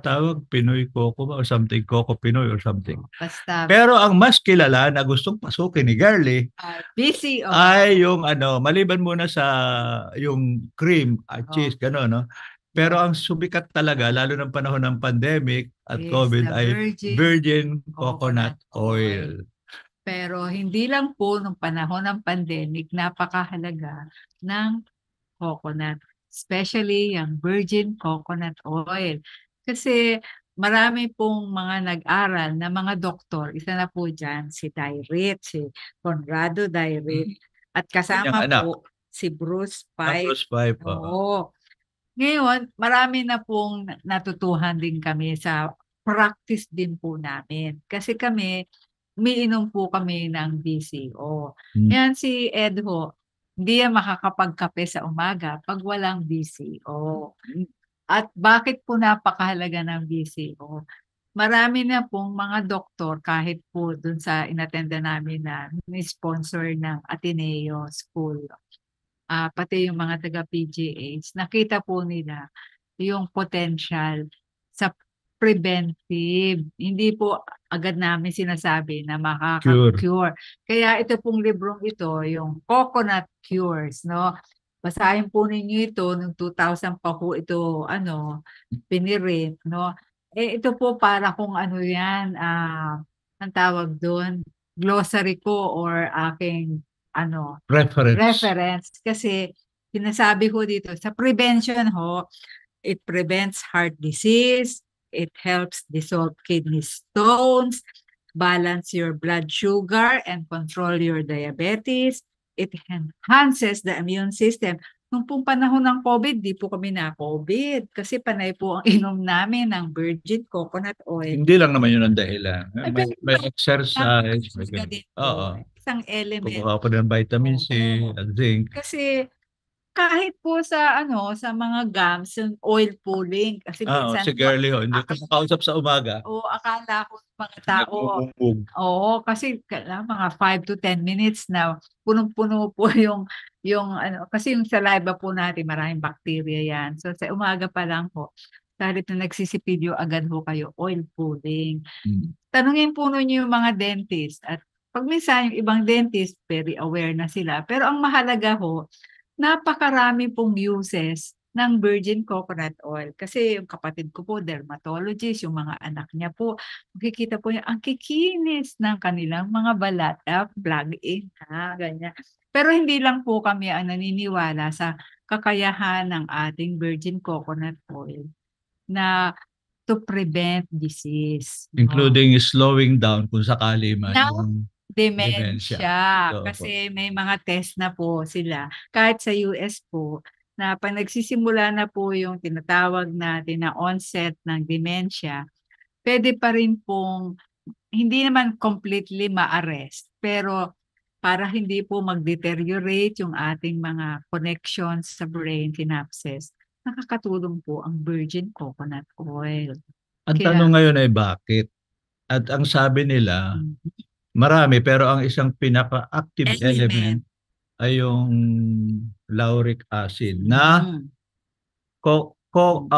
tawag, Pinoy Coco ba or something, Coco Pinoy or something. Basta. Pero ang mas kilala na gustong pasukin ni Girlie BCO ay yung maliban muna sa yung cream at cheese, gano'n, no? Pero ang sumikat talaga, lalo ng panahon ng pandemic at COVID, ay virgin coconut oil. Pero hindi lang po nung panahon ng pandemic, napakahalaga ng coconut. Especially yung virgin coconut oil. Kasi marami pong mga nag-aral na mga doktor. Isa na po dyan si Dairit, si Conrado Dairit. At kasama po si Bruce Pipe. Bruce Pipe. Oo. Ngayon, marami na pong natutuhan din kami sa practice din po namin. Kasi kami, umiinom po kami ng BCO. Yan si Edho, hindi yan makakapagkape sa umaga pag walang BCO. At bakit po napakahalaga ng BCO? Marami na pong mga doktor, kahit po dun sa inattenda namin na sponsor ng Ateneo School, pati yung mga taga-PGH, nakita po nila yung potential sa preventive. Hindi po agad namin sinasabi na makaka-cure. Kaya ito pong librong ito, yung Coconut Cures, no? Basahin po ninyo ito, noong 2000 pa po ito, piniprint, no? Ito po para kung yan, ang tawag doon, glossary ko or aking Reference. reference. Kasi sinasabi ko dito, sa prevention ho, it prevents heart disease, it helps dissolve kidney stones, balance your blood sugar, and control your diabetes. It enhances the immune system. Nung pong panahon ng COVID, di po kami na-COVID kasi panay po ang inom namin ng virgin coconut oil. Hindi lang naman yun ang dahilan. Ay, May, pero may exercise. May ka din Oo. po. Isang element. Kukuha ko ng vitamin C at zinc. Kasi kahit po sa sa mga gums, yung oil pulling. Kasi minsan si girlie ho. Hindi ko makausap sa umaga. akala ko mga tao. Nagbubugbog. Oo, kasi mga 5 to 10 minutes na punong-puno po yung kasi yung saliva po natin maraming bacteria yan. So sa umaga pa lang po, sa halip na nagsisipilyo agad ho kayo, oil pulling. Tanungin po ninyo yung mga dentist at pag minsan yung ibang dentist, very aware na sila. Pero ang mahalaga ho, napakarami pong uses ng virgin coconut oil. Kasi yung kapatid ko po, dermatologist, yung mga anak niya po, makikita po niya, ang kikinis ng kanilang mga balat, plug in, ganyan. Pero hindi lang po kami ang naniniwala sa kakayahan ng ating virgin coconut oil na to prevent disease. Including slowing down kung sakali man. Now, dementia. Kasi may mga test na po sila. Kahit sa US po, na pag nagsisimula na po yung tinatawag natin na onset ng dementia, pwede pa rin pong, hindi naman completely ma-arrest, pero para hindi po mag-deteriorate yung ating mga connections sa brain, synapses, nakakatulong po ang virgin coconut oil. Ang tanong ngayon ay bakit? At ang sabi nila, marami, pero ang isang pinaka-active element ay yung lauric acid na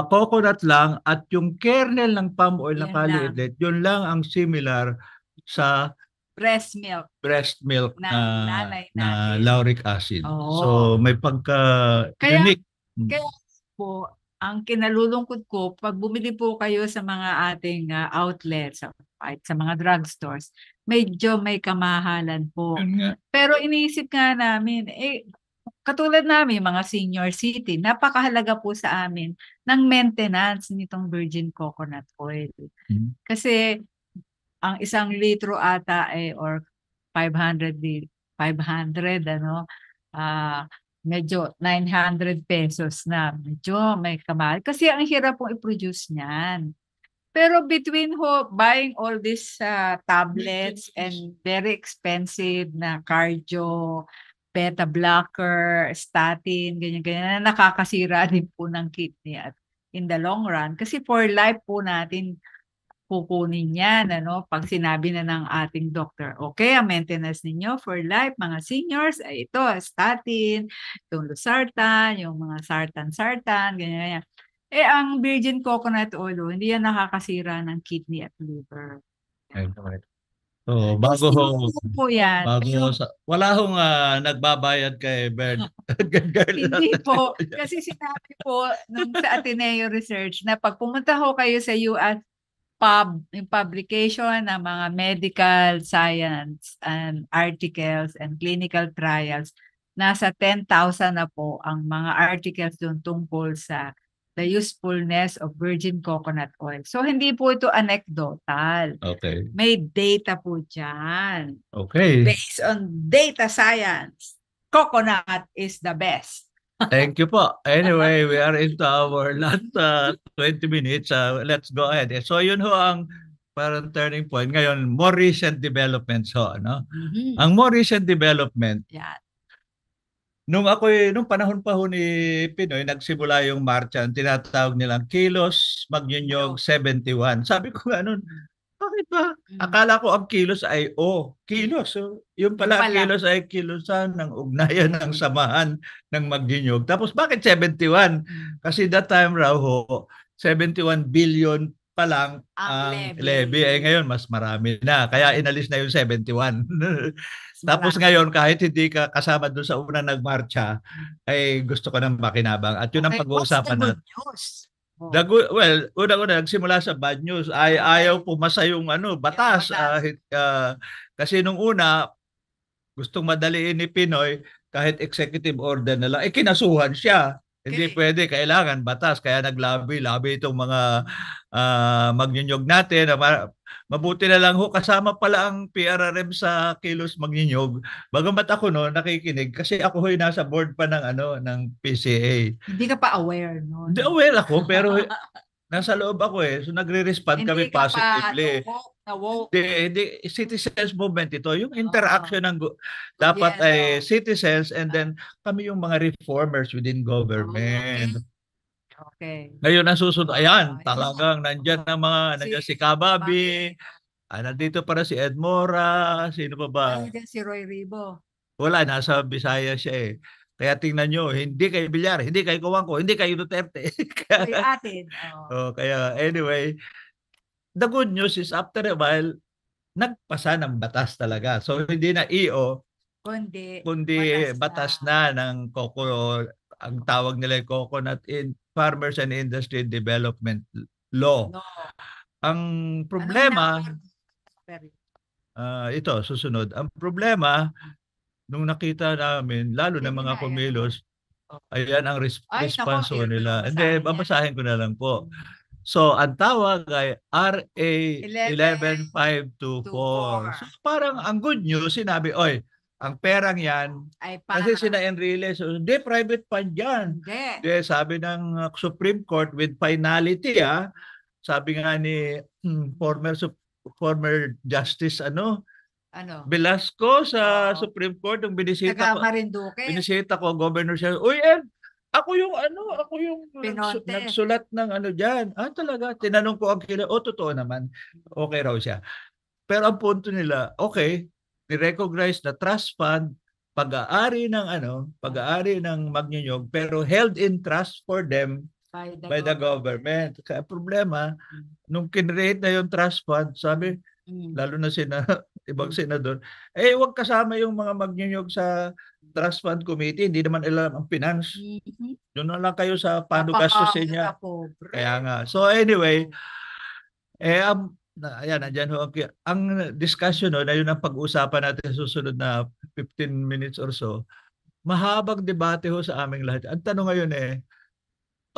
coconut lang at yung kernel ng palm oil na kaliit, yun lang ang similar sa breast milk na lauric acid. So may pagka-unique. Kaya po, ang kinalulungkot ko, pag bumili po kayo sa mga ating outlets, sa mga drugstores, medyo may kamahalan po. Pero iniisip nga namin, katulad namin, mga senior citizen, napakahalaga po sa amin ng maintenance nitong virgin coconut oil. Kasi ang 1 litro ata or 500 medyo 900 pesos na. Medyo may kamahal. Kasi ang hirap pong i-produce niyan. Pero between buying all these tablets and very expensive na cardio, beta blocker, statin, ganyan-ganyan, na nakakasira din po ng kidney at in the long run. Kasi for life po natin kukunin yan, pag sinabi na ng ating doctor, okay, ang maintenance ninyo for life, mga seniors, ay ito, statin, yung losartan, yung mga sartan, ganyan. Ang virgin coconut oil, hindi yan nakakasira ng kidney at liver. So, wala hong nagbabayad kay Bert. Hindi po. Kasi sinabi po nung sa Ateneo Research na pag pumunta ho kayo sa US yung publication ng mga medical science and articles and clinical trials, nasa 10,000 na po ang mga articles doon tungkol sa the usefulness of virgin coconut oil. So, hindi po ito anecdotal. Okay. May data po dyan. Okay. Based on data science, coconut is the best. Thank you po. Anyway, we are into our last 20 minutes. Let's go ahead. So, yun ho ang parang turning point. Ngayon, more recent developments ho. Ang more recent development, nung panahon pa ho ni Pinoy, nagsimula yung marcha, tinatawag nilang Kilos Magnyunyog 71. Sabi ko nga nun, bakit ba? Akala ko ang kilos ay kilos. So, yung pala kilos ay kilosan ng ugnayan ng samahan ng Magdinyog. Tapos bakit 71? Kasi that time raw 71 billion pa lang ang levy. Ngayon mas marami na. Kaya inalis na yung 71. Tapos ngayon kahit hindi ka kasama doon sa unang nagmarcha, ay gusto ko nang makinabang. At yun ang pag-uusapan natin. Oh, Well, una-una nagsimula sa bad news. Ayaw pumasa yung batas. Kasi nung una, gustong madaliin ni Pinoy, kahit executive order na lang, kinasuhan siya. Hindi okay. pwede, kailangan batas. Kaya naglabi itong mga magnyunyog natin. Mabuti na lang ho, kasama pala ang PRRM sa kilos magnyunyog. Bagamat ako nakikinig kasi ako ho'y nasa board pa ng PCA. Hindi ka pa aware no? Hindi, aware ako, pero nasa loob ako eh. So nagre-respond Hindi kami ka pa positively. woke. Hindi, citizens movement ito. Yung interaction ng dapat Gobyerno. ay citizens and then kami yung mga reformers within government. Okay. Ngayon ang susunod, ayan, Yun. talagang nandyan ang nandyan si Kababi, nandito para si Ed Mora, sino pa ba? Nandiyan si Roy Ribo. Wala, nasa Visayas siya eh. Kaya tingnan nyo, hindi kay Villar, hindi kay Cojuangco, hindi kay Duterte. Kay atin. Kaya anyway, the good news is after a while, nagpasa ng batas talaga. So hindi na EO, kundi batas na ng ang tawag nila Coconut Farmers and Industry Development Law. No. Ang problema, ito, susunod. Ang problema, nung nakita namin, lalo ng mga kumilos, ayan ang response nila. Hindi, babasahin ko na lang po. So, ang tawag ay RA 11524. So, parang ang good news, sinabi, oy, ang perang yan, kasi sina Enrile, so, hindi, private fund yan. Hindi, sabi ng Supreme Court with finality, sabi nga ni former Justice Velasco sa Supreme Court, yung binisita ko, governor siya, uy, ako yung nagsulat ng diyan. Talaga, tinanong ko ang totoo naman. Okay raw siya. Pero ang punto nila, okay, ni-recognize na trust fund, pag-aari ng magnyunyog, pero held in trust for them by the government. Kaya problema, nung kinreate na yung trust fund, sabi, lalo na ibang senador, wag kasama yung mga magnyunyog sa trust fund committee, hindi naman alam ang finance. Doon na lang kayo sa paano gastusin niya. Kaya nga. So anyway, ayan, nandiyan ho. Ang discussion na yun ang pag-uusapan natin sa susunod na 15 minutes or so. Mahabang debate ho sa aming lahat. Ang tanong ngayon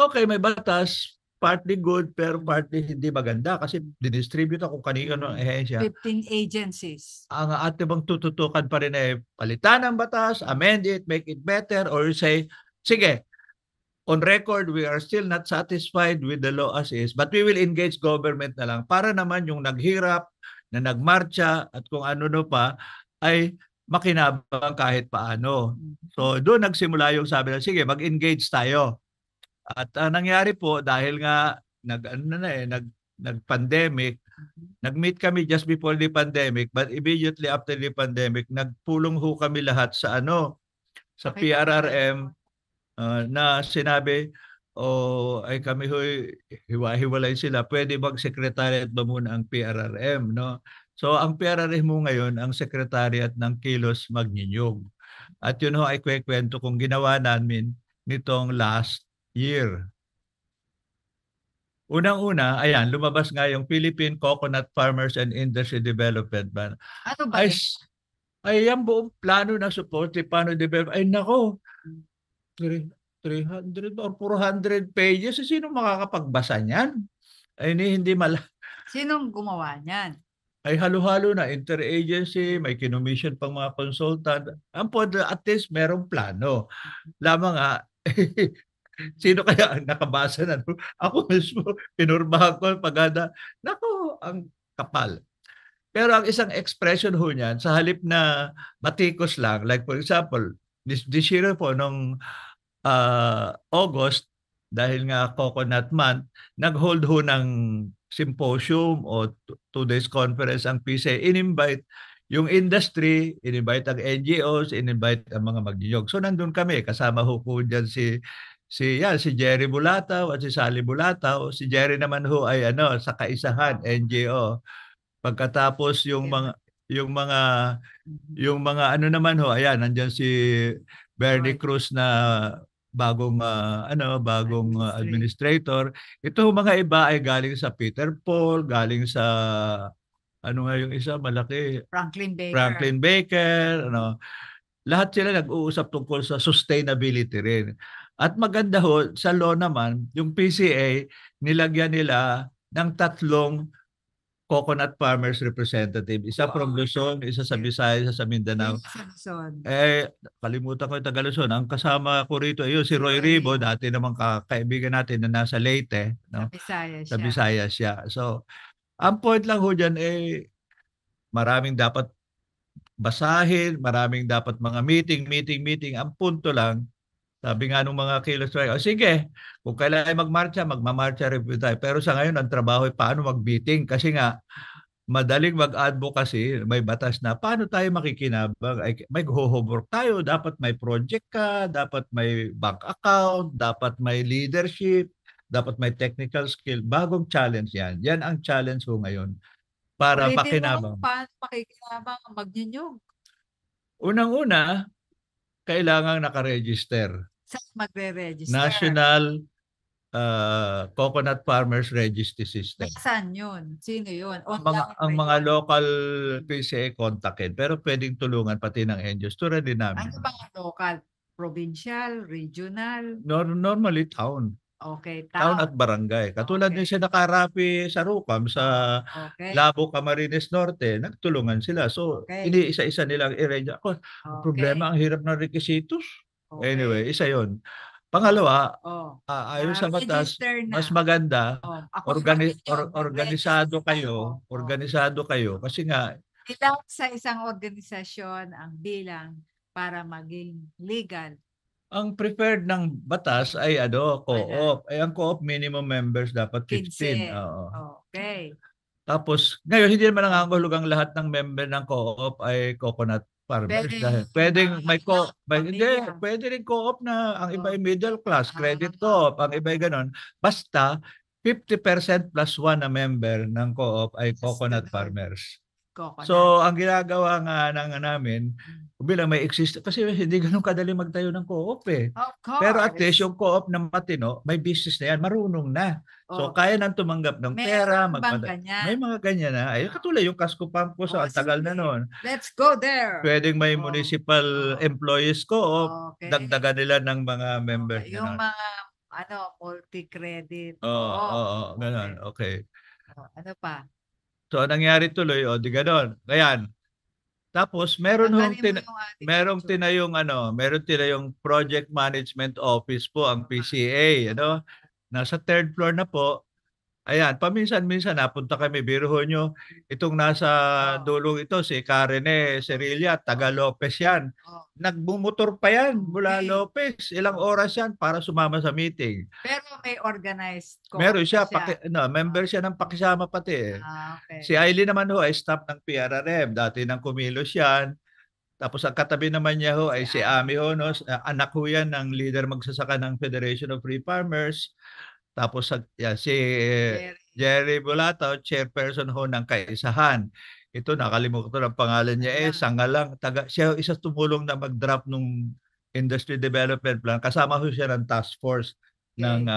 okay, may batas, partly good, pero partly hindi maganda kasi dinistribute ako kanina ng ehensya. 15 agencies. Ang ating bang tututukan pa rin palitan ang batas, amend it, make it better, or say, sige, on record, we are still not satisfied with the law as is, but we will engage government na lang para naman yung naghirap, na nagmarcha, at kung ano pa, ay makinabang kahit paano. So doon nagsimula yung sabi na, sige, mag-engage tayo. At nangyari po dahil nga nag-pandemic, nag-meet kami just before the pandemic, but immediately after the pandemic, nagpulong ho kami lahat sa sa PRRM na sinabi, ay kami ho'y hiwa-hiwalay sila. Pwede bang secretariat ba muna ang PRRM, no? So ang PRRM mo ngayon ang secretariat ng Kilos Magnyunyog. At yun ho ay kwento kung ginawa namin nitong last year. Unang-una, ayan, lumabas nga yung Philippine Coconut Farmers and Industry Development Ban. Ano ba yun? Ay, yung buong plano ng support, paano develop, ay nako, 300 or 400 pages. Sino makakapagbasa niyan? Ay, hindi Sinong gumawa niyan? Ay halo-halo na, interagency, may kinommission pang mga consultant. Ang at least merong plano. Lamang sino kaya ang nakabasa na? Ako mismo, pinurbahan ko pagada. Nako, ang kapal. Pero ang isang expression ho niyan, sa halip na matikos lang, like for example, this year po, nung August, dahil nga Coconut Month, nag-hold ho ng symposium o 2 days conference ang PCA. In-invite yung industry, in-invite ang NGOs, in-invite ang mga magnyunyog. So nandun kami, kasama ho po dyan si Jerry Bulataw at si Sally Bulataw. Si Jerry naman ho ay sa Kaisahan NGO. Pagkatapos yung mga naman ho, ayan, nandiyan si Bernie Cruz na bagong administrator. Ito mga iba ay galing sa Peter Paul, galing sa ano nga yung isa malaki, Franklin Baker. Franklin Baker, lahat sila nag-uusap tungkol sa sustainability rin. At maganda ho, sa law naman, yung PCA, nilagyan nila ng 3 coconut farmers representative. Isa from Luzon, isa sa Visayas, isa sa Mindanao. Kalimutan ko yung taga Luzon. Ang kasama ko rito, si Roy Ribo, dati namang kaibigan natin na nasa Leyte. No? Sa Visayas siya. So, ang point lang ho dyan, maraming dapat basahin, maraming dapat mga meeting. Ang punto lang, sabi nga nung mga kilos, sige, kung kailangan magmarcha, magmamarcha rin tayo. Pero sa ngayon, ang trabaho ay paano mag-meeting. Kasi nga, madaling mag-advocacy, may batas na paano tayo makikinabang. May homework tayo, dapat may project ka, dapat may bank account, dapat may leadership, dapat may technical skill. Bagong challenge yan. Yan ang challenge ko ngayon. Para makinabang. Paano makikinabang mag-nyug? Unang-una, kailangan nakaregister. Saan magre-register? National Coconut Farmers Registry System. Saan yun? Sino yun? Ang mga local PCA kontakin, pero pwedeng tulungan pati ng NGOs. Tulad din namin. Ano bang local? Provincial? Regional? Normally town. Okay, town at barangay. Katulad din siya nakarapi sa Rupam, sa Labo, Camarines Norte, nagtulungan sila. So, ini-isa-isa nilang i-arrange. Problema, ang hirap ng requisitos. Anyway, isa yon. Pangalawa, ayon sa batas, mas maganda, organisado kayo. Kasi nga, ilang sa isang organisasyon ang bilang para maging legal? Ang preferred ng batas ay co-op. Ang co-op minimum members dapat 15. Okay. Tapos, ngayon hindi naman nangangahulugang lahat ng member ng co-op ay coconut farmers. Pwedeng pwede rin co-op na ang iba ay middle class, credit co-op, ang iba ay ganon. Basta 50% plus 1 na member ng co-op ay coconut farmers. So, ang ginagawa nga namin, bilang may exist, kasi hindi ganun kadali magtayo ng co-op Pero at least yung co-op ng matino, may business na yan, marunong na. So, kaya nang tumanggap ng pera. May mga ganyan na. Katulad yung Casco Pampo, ang tagal na noon. Let's go there. Pwedeng may municipal employees co-op, dagdagan nila ng mga members. Yung mga multi-credit. Ganun. Okay. Ano pa? So, nangyari tuloy, di ganon. Ayan. Tapos, meron tinayong project management office po ang PCA. Nasa 3rd floor na po. Ayan, paminsan-minsan napunta kami, biruho nyo, itong nasa dulong ito, si Karene Cerilla, taga Lopez yan. Nagbumotor pa yan mula Lopez. Ilang oras yan para sumama sa meeting. Pero may organized meron siya, member siya ng pakisama pati Si Aileen naman ay staff ng PRRM, dati ng Kumilos yan. Tapos ang katabi naman niya ay si Ami anak ho yan ng leader magsasaka ng Federation of Free Farmers. Tapos si Jerry Bulataw, chairperson ho ng Kaisahan. Ito, nakalimutan ang pangalan niya Sangalang. Siya isa tumulong na mag-draft ng Industry Development Plan. Kasama ho siya ng task force ng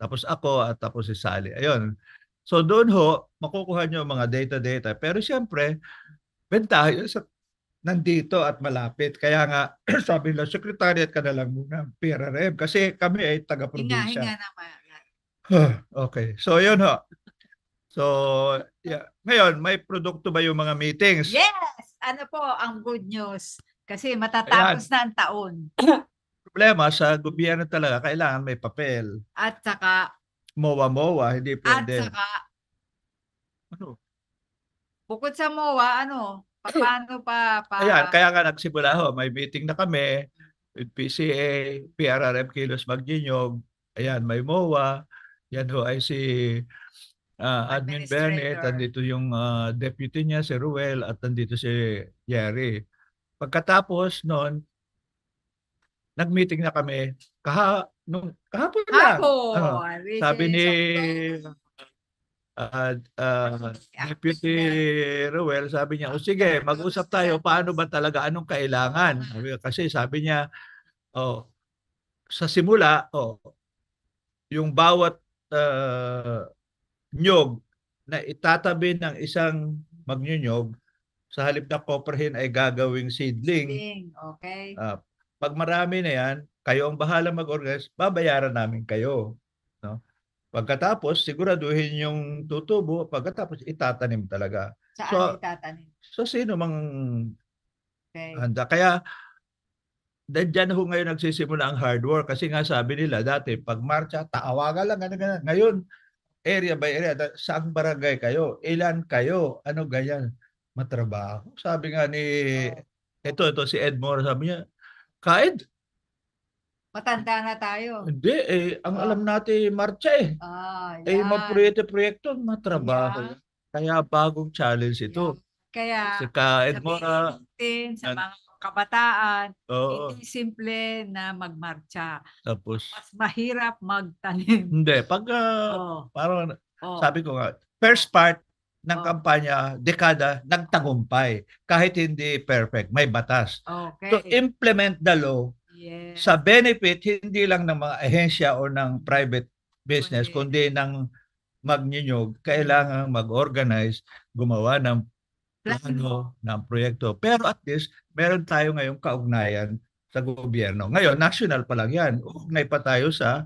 tapos ako at tapos si Sally. Ayun. So doon ho, makukuha niyo mga data. Pero siyempre, bentahe sa nandito at malapit. Kaya nga, sabi nila, secretariat ka na lang muna, PRRM. Kasi kami ay taga-probinsya. Hinga naman. Okay. So, yun ho. So, ngayon, may produkto ba yung mga meetings? Yes! Ano po ang good news? Kasi matatapos na ang taon. Problema, sa gobyerno talaga, kailangan may papel. At saka, MOA, hindi pwede. At saka, bukod sa MOA, paano pa? Ayan, kaya nga nagsimula ho, may meeting na kami with PCA, PRRM Kilos Magdinyog, ayan, may MOA, yan ho ay si Admin Bennett, andito yung deputy niya, si Ruel, at nandito si Jerry. Pagkatapos noon, nag-meeting na kami, kahapon lang. Sabi ni Deputy Ruel, sabi niya, sige, mag-usap tayo, paano ba talaga, anong kailangan? Kasi sabi niya, sa simula, yung bawat nyog na itatabi ng isang magnyunyog, sa halip na koprahin ay gagawing seedling. Okay. Pag marami na yan, kayo ang bahala mag-organize, babayaran namin kayo. No? Pagkatapos, siguraduhin yung tutubo, pagkatapos itatanim talaga. Saan itatanim? So sino mang handa. Kaya dyan ho ngayon nagsisimula ang hard work kasi nga sabi nila dati pag marcha, taawagan lang, ganun. Ngayon, area by area, saang barangay kayo, ilan kayo, ano ganyan, matrabaho. Sabi nga ni, ito si Edmore, sabi niya, kahit matanda na tayo. Hindi, ang alam natin marcha magproyekto, matrabaho. Kaya bagong challenge ito. Kaya si Ka Edmora, sa mga kabataan, hindi simple na magmarcha. Tapos, mas mahirap magtanim. Hindi, pag parang sabi ko nga, first part ng kampanya, dekada, nagtagumpay. Kahit hindi perfect, may batas. Okay. To implement the law, sa benefit hindi lang ng mga ahensya o ng private business, kundi ng magnyunyog, kailangan mag-organize, gumawa ng plano, ng proyekto. Pero at least, meron tayo ngayong kaugnayan sa gobyerno. Ngayon, national pa lang yan. Ugnay pa tayo sa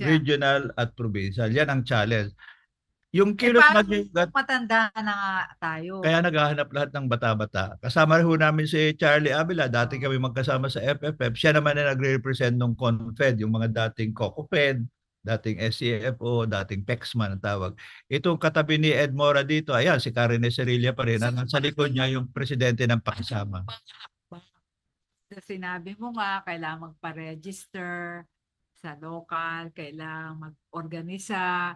regional at provincial. Yan ang challenge. Yung kilos matanda na nga tayo. Kaya naghahanap lahat ng bata-bata. Kasama ho namin si Charlie Avila. Dati kami magkasama sa FFF. Siya naman na nagre-represent ng CONFED, yung mga dating COCOFED, dating SCFO, dating PEXMAN ang tawag. Itong katabi ni Ed Mora dito, ayan, si Karen Ecerilla pa rin. Sa likod niya yung presidente ng pakisama. Sinabi mo nga, kailangan magpa-register sa local, kailangan mag-organisa,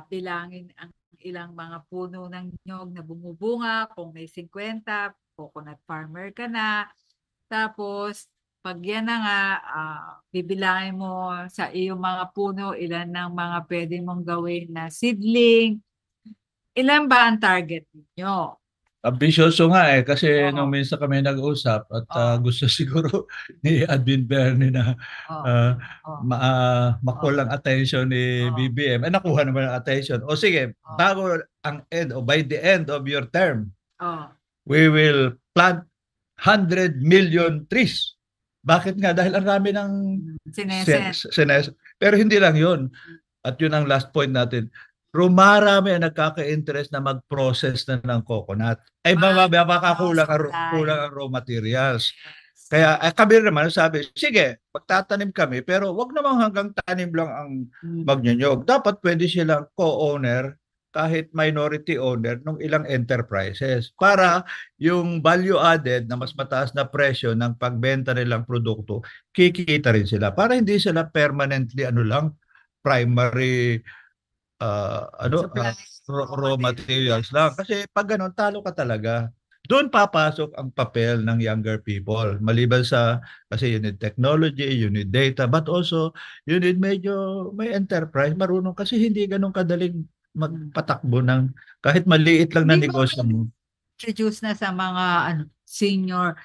bilangin ang ilang mga puno ng nyog na bumubunga, kung may 50, coconut farmer ka na. Tapos, pag yan na nga, bibilangin mo sa iyong mga puno, ilan ng mga pwede mong gawin na seedling. Ilan ba ang target niyo? Ambisyoso nga kasi nung minsan kami nag-usap at gusto siguro ni Admin Bernie na makulang attention ni BBM. Nakuha naman ang attention. O sige, bago ang end o by the end of your term, we will plant 100 million trees. Bakit nga? Dahil ang rami ng sineset. Pero hindi lang yun. At yun ang last point natin. Rumarami ang nagkaka-interest na mag-process na ng coconut. Ay baka kulang ang raw materials. Kaya kami naman sabi, sige, magtatanim kami, pero wag naman hanggang tanim lang ang magnyonyog. Dapat pwede silang co-owner, kahit minority owner ng ilang enterprises para yung value added na mas mataas na presyo ng pagbenta nilang produkto, kikita rin sila. Para hindi sila permanently primary raw materials lang. Kasi pag ganun, talo ka talaga. Doon papasok ang papel ng younger people. Maliban sa, kasi you need technology, you need data, but also you need medyo may enterprise, marunong kasi hindi ganun kadaling magpatakbo ng kahit maliit lang na negosyo mo. Introduce na sa mga senior,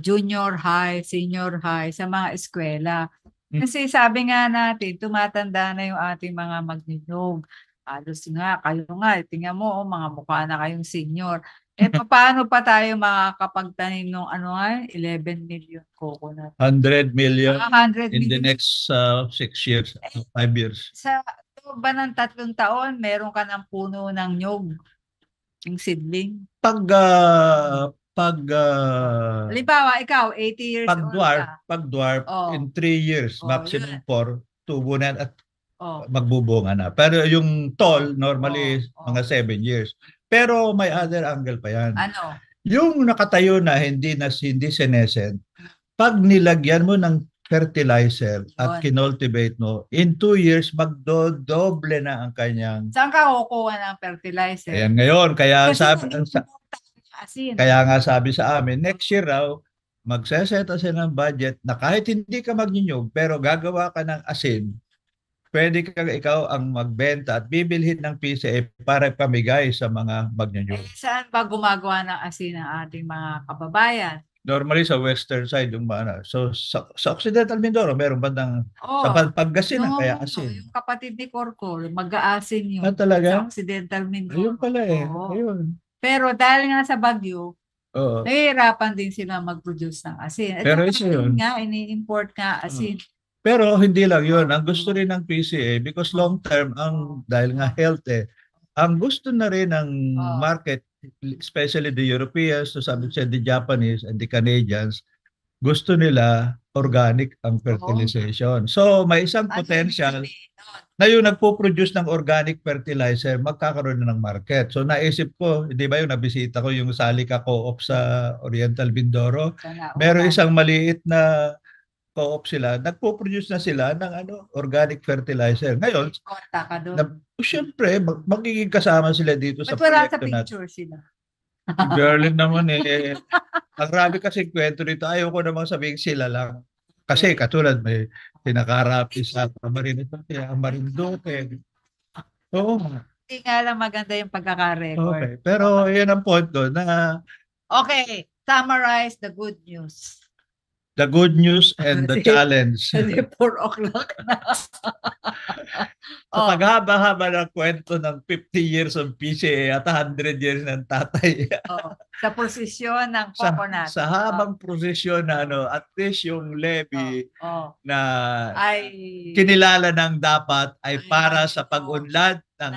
junior high, senior high, sa mga eskwela. Kasi sabi nga natin, tumatanda na yung ating mga magninog. Halos nga, kayo nga, tingnan mo, mga mukha na kayong senior. Paano pa tayo makakapagtanim ng 11 million coconut? 100 million 100 in the next 6 years, 5 years. Sa ba ng 3 taon, meron ka ng puno ng nyog, yung seedling? Halimbawa, ikaw, 80 years old ka. Pag dwarf, in 3 years, maximum 4, tubo na at magbubunga na. Pero yung tall, normally, mga 7 years. Pero may other angle pa yan. Ano? Yung nakatayo na, hindi senescent, pag nilagyan mo ng fertilizer at kinultivate mo, in 2 years, magdodoble na ang kanyang... Saan ka kukuha ng fertilizer? Ayan, ngayon, kaya nga sabi sa amin, next year raw, magseset ng budget na kahit hindi ka magnyunyog, pero gagawa ka ng asin, pwede ka ikaw ang magbenta at bibilhin ng PCA para pamigay sa mga magnyunyog. Saan ba gumagawa ng asin ang ating mga kababayan? Normally sa western side yung mana. So sa Occidental Mindoro meron bandang sa Oh, Pangasinan no, kaya asin. yung kapatid ni Korkor, mag-aasin yun Talaga? sa Occidental Ayun Mindoro. pala eh. Oo. Ayun. Pero dahil nga sa bagyo, Oo. nahihirapan din sila mag-produce ng asin. At Pero saka isa yun. nga, ini-import nga asin. Pero hindi lang yun. Ang gusto rin ng PCA because Oh. long term, dahil nga health ang gusto na rin ng market, especially the Europeans, so sabi siya, the Japanese and the Canadians, gusto nila organic ang fertilization. So may isang potential na yung nagpo-produce ng organic fertilizer, magkakaroon na ng market. So naisip ko, di ba yung nabisita ko yung Salika Co-op sa Oriental Mindoro, meron isang maliit na co-op sila, nagpo-produce na sila ng organic fertilizer. Ngayon, siyempre, magiging kasama sila dito sa proyekto natin. Picture sila. Berlin naman ang grabe kasi kwento nito. Ayaw ko namang sabihin sila lang. Kasi katulad may pinakarapi sa Marinduque. Oo. Hindi nga lang maganda yung pagkaka-record. Okay. Pero yan ang point doon na okay, summarize the good news. The good news and the challenge. Kasi 4 o'clock na. Sa paghaba-haba ng kwento ng 50 years of PCA at 100 years ng tatay. Sa prosesyon ng coconut. Sa habang prosesyon na at least yung levy na ay kinilala ng dapat ay para sa pag-unlad ng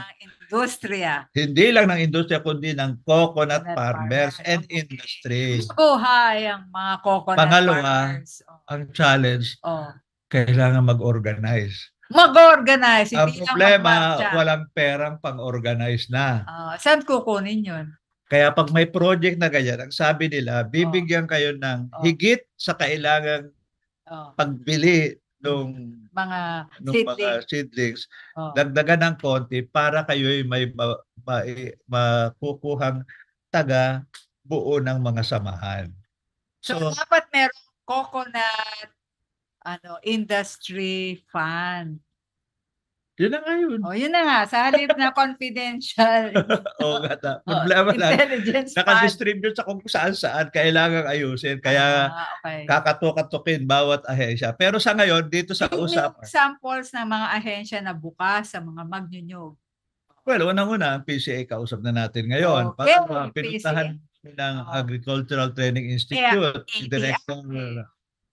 industriya. Hindi lang ng industriya kundi ng coconut farmers and industry. Buhay ang mga coconut farmers. Ang challenge, kailangan mag-organize. Mag-organize. Ang problema, walang perang pang-organize na. Saan kukunin yun? Kaya pag may project na ganyan, ang sabi nila, bibigyan kayo ng higit sa kailangang pagbili ng mga seedlings, dagdagan ng konti para kayo'y may makukuhang taga buo ng mga samahan. So dapat merong coconut industry fund. Yun na nga yun. Yun na nga. Sa halip na confidential. Problema lang. Naka-distribute sa kung saan-saan. Kailangan ayusin. Kaya kakatukin bawat ahensya. Pero sa ngayon, dito sa usapan. Examples ng mga ahensya na bukas sa mga magnyunyog. Well, unang-una, ang PCA kausap na natin ngayon. Pinuntahan ng Agricultural Training Institute. Si Director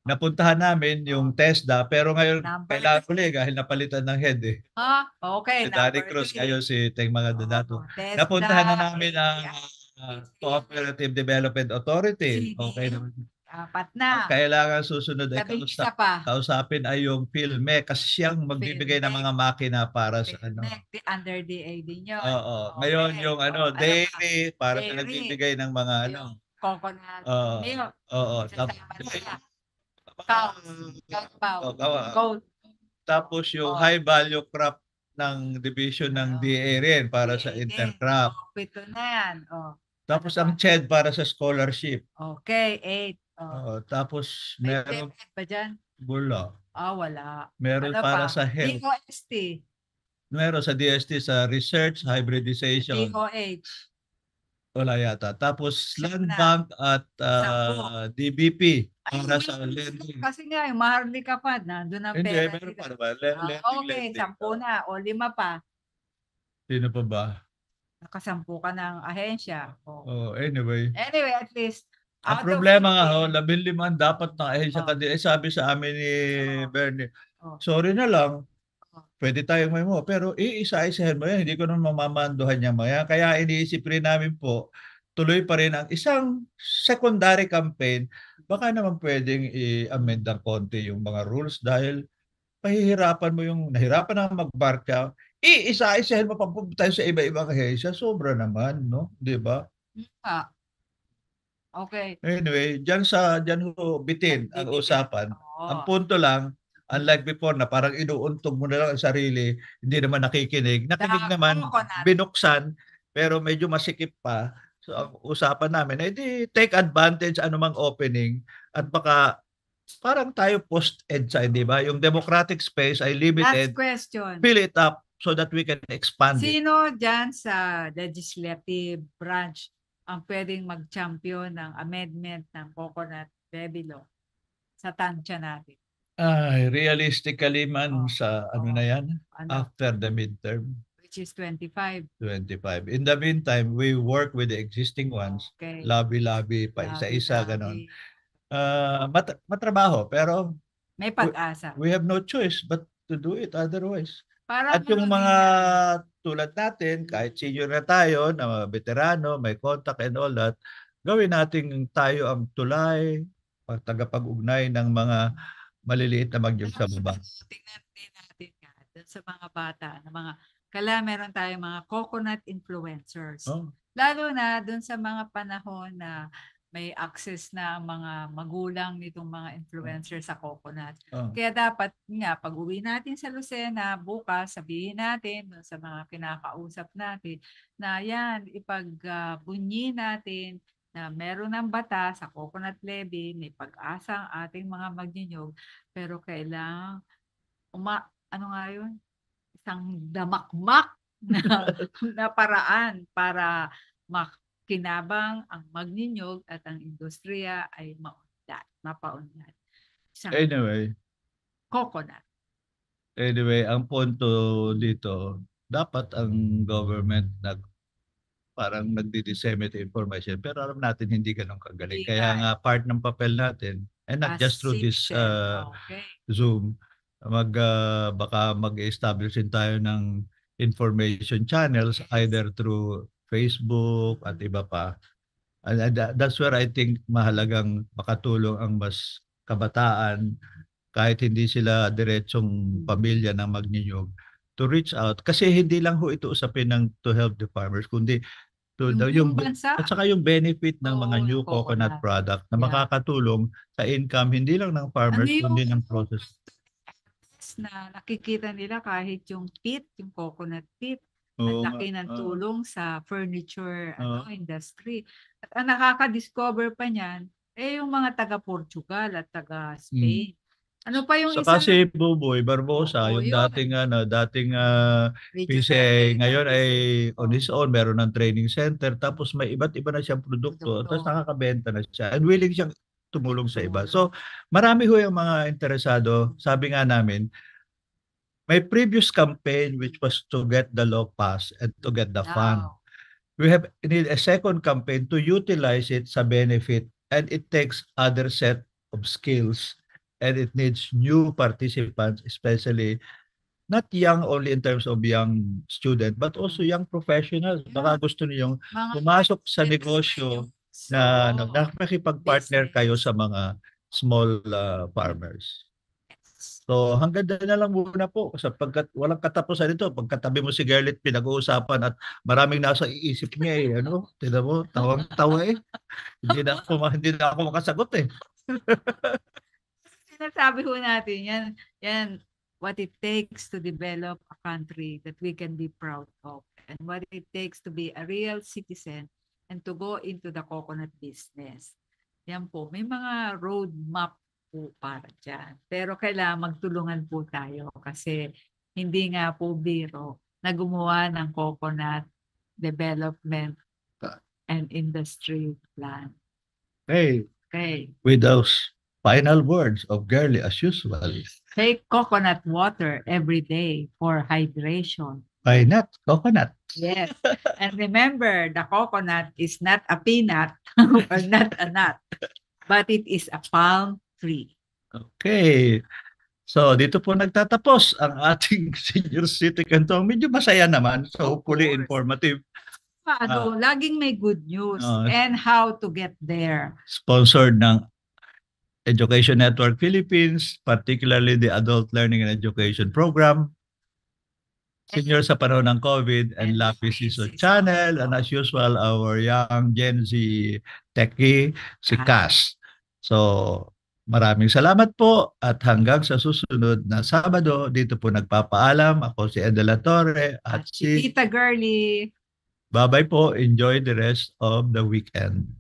napuntahan namin yung TESDA, pero ngayon kailangan ko dahil napalitan ng head okay. Si Danny Cruz, ngayon si Teng Mga Dadato. Napuntahan na namin ang Cooperative Development Authority. Okay naman. Apat na. Kailangan susunod ay kausapin ay yung PhilMec kasi siyang magbibigay ng mga makina para sa under DAD nyo. Ngayon yung dairy para sa nagbibigay ng mga coconut milk. Tapos yung high value crop ng division ng DA rin para sa intercrop. Ito na yan. Tapos ang CHED para sa scholarship. Okay, 8. Tapos meron ba dyan? Wala. Wala. Meron para sa health. DOST. Meron sa DST sa research, hybridization. DOH. Wala yata. Tapos Land Bank at DBP para sa lending. Kasi nga, yung Maharlika pa, nandun ang pera. Hindi, meron pa naman. Okay, 10 na o 5 pa. Sino pa ba? Nakasampu ka ng ahensya. Anyway. Anyway, at least. Ang problema nga 15 dapat na ahensya kasi sabi sa amin ni Bernie, sorry na lang, pwede tayong may mo, pero iisa-isahin mo yan, hindi ko naman mamamanduhan niya maya. Kaya iniisip rin namin po, tuloy pa rin ang isang secondary campaign, baka naman pwedeng i-amend ng konti yung mga rules dahil pahihirapan mo yung nahirapan na magbarka, iisa-isahin mo pa tayo sa iba-ibang ahensya, sobra naman, no? Di ba? Okay. Anyway, dyan ho bitin ang usapan. Ang punto lang, unlike before na parang inuuntog mo na lang ang sarili, hindi naman nakikinig. Nakinig naman, binuksan, pero medyo masikip pa. So ang usapan namin, take advantage anumang opening at baka parang tayo post-EDSA, di ba? Yung democratic space ay limited. Last question. Fill it up so that we can expand Sino dyan sa legislative branch ang pwedeng mag-champion ng amendment ng coconut levy law sa tansya natin? Ay, realistically man Oh, sa ano na yan, ano, after the midterm, which is 25. 25. In the meantime, we work with the existing ones, Okay. lobby-lobby pa isa-isa ganon. Labi-labi. Matrabaho pero May pag-asa. we have no choice but to do it otherwise. Para At yung maging, mga tulad natin, kahit senior na tayo, na mga veterano, may contact and all that, gawin natin tayo ang tulay, tagapag-ugnay ng mga maliliit na bagyong sa baba. Tingnan din natin nga dun sa mga bata, na mga, meron tayong mga coconut influencers. Oh. Lalo na dun sa mga panahon na may access na ang mga magulang nitong mga influencers sa coconut. Oh. Kaya dapat nga, pag uwi natin sa Lucena, bukas, sabihin natin dun sa mga kinakausap natin na yan, ipag-bunyi natin na meron ng bata sa coconut levy, may pag-asa ang ating mga magninyog, pero kailangan ano nga yun? Isang damakmak na paraan para makinabang ang magninyog at ang industriya ay mapaunlad. Anyway, Coconut. Anyway, ang punto dito, dapat ang government parang nagdi-disseminate information pero alam natin hindi ganun kagaling. Kaya nga part ng papel natin, and not just through this Zoom, baka mag-establish din tayo ng information channels either through Facebook at iba pa. And that's where I think mahalagang makatulong ang mas kabataan kahit hindi sila diretsong pamilya ng magninyog to reach out. Kasi hindi lang ho ito usapin ng to help the farmers, kundi at saka yung benefit ng mga new coconut product na makakatulong sa income hindi lang ng farmers kundi ng process. Na nakikita nila kahit yung pit, yung coconut pit, ang laki ng tulong sa furniture industry. At ang nakaka-discover pa niyan yung mga taga-Portugal at taga-Spain. Ano pa yung isa? Kasi Buboy Barbosa, yung dating PCA, ngayon ay on his own, meron ng training center, tapos may iba't iba na siyang produkto, tapos nakakabenta na siya, and willing siyang tumulong sa iba. So, marami ho yung mga interesado. Sabi nga namin, may previous campaign which was to get the law passed and to get the fund. We need a second campaign to utilize it sa benefit, and it takes other set of skills. And it needs new participants, especially not young only in terms of young student, but also young professionals. Baka gusto niyong pumasok sa negosyo na nakikipag-partner kayo sa mga small farmers. So hanggang doon na lang muna po sapagkat walang katapusan ito. Pagkatabi mo si Gerlit, pinag-uusapan at maraming nasa iisip niya eh. Ano? Tignan mo, tawang-tawa eh. Hindi na ako makasagot eh. Sinasabi ho natin, yan, what it takes to develop a country that we can be proud of, and what it takes to be a real citizen and to go into the coconut business. Yan po, may mga roadmap po para dyan. Pero kailangan magtulungan po tayo kasi hindi nga po biro na gumawa ng coconut development and industry plan. Okay. With those final words of Girly as usual. Take coconut water every day for hydration. Why not? Coconut. Yes. And remember, the coconut is not a peanut or not a nut, but it is a palm tree. Okay. So, dito po nagtatapos ang ating Senior City Canton. Medyo masaya naman. So, hopefully informative. Laging may good news and how to get there. Sponsored ng Education Network Philippines, particularly the Adult Learning and Education Program, Senior sa panahon ng COVID, and Lapis Siso Channel, and as usual, our young Gen Z techie, si Cass. So, maraming salamat po at hanggang sa susunod na Sabado, dito po nagpapaalam. Ako si Ed De La Torre at si Tita Girly. Bye-bye po. Enjoy the rest of the weekend.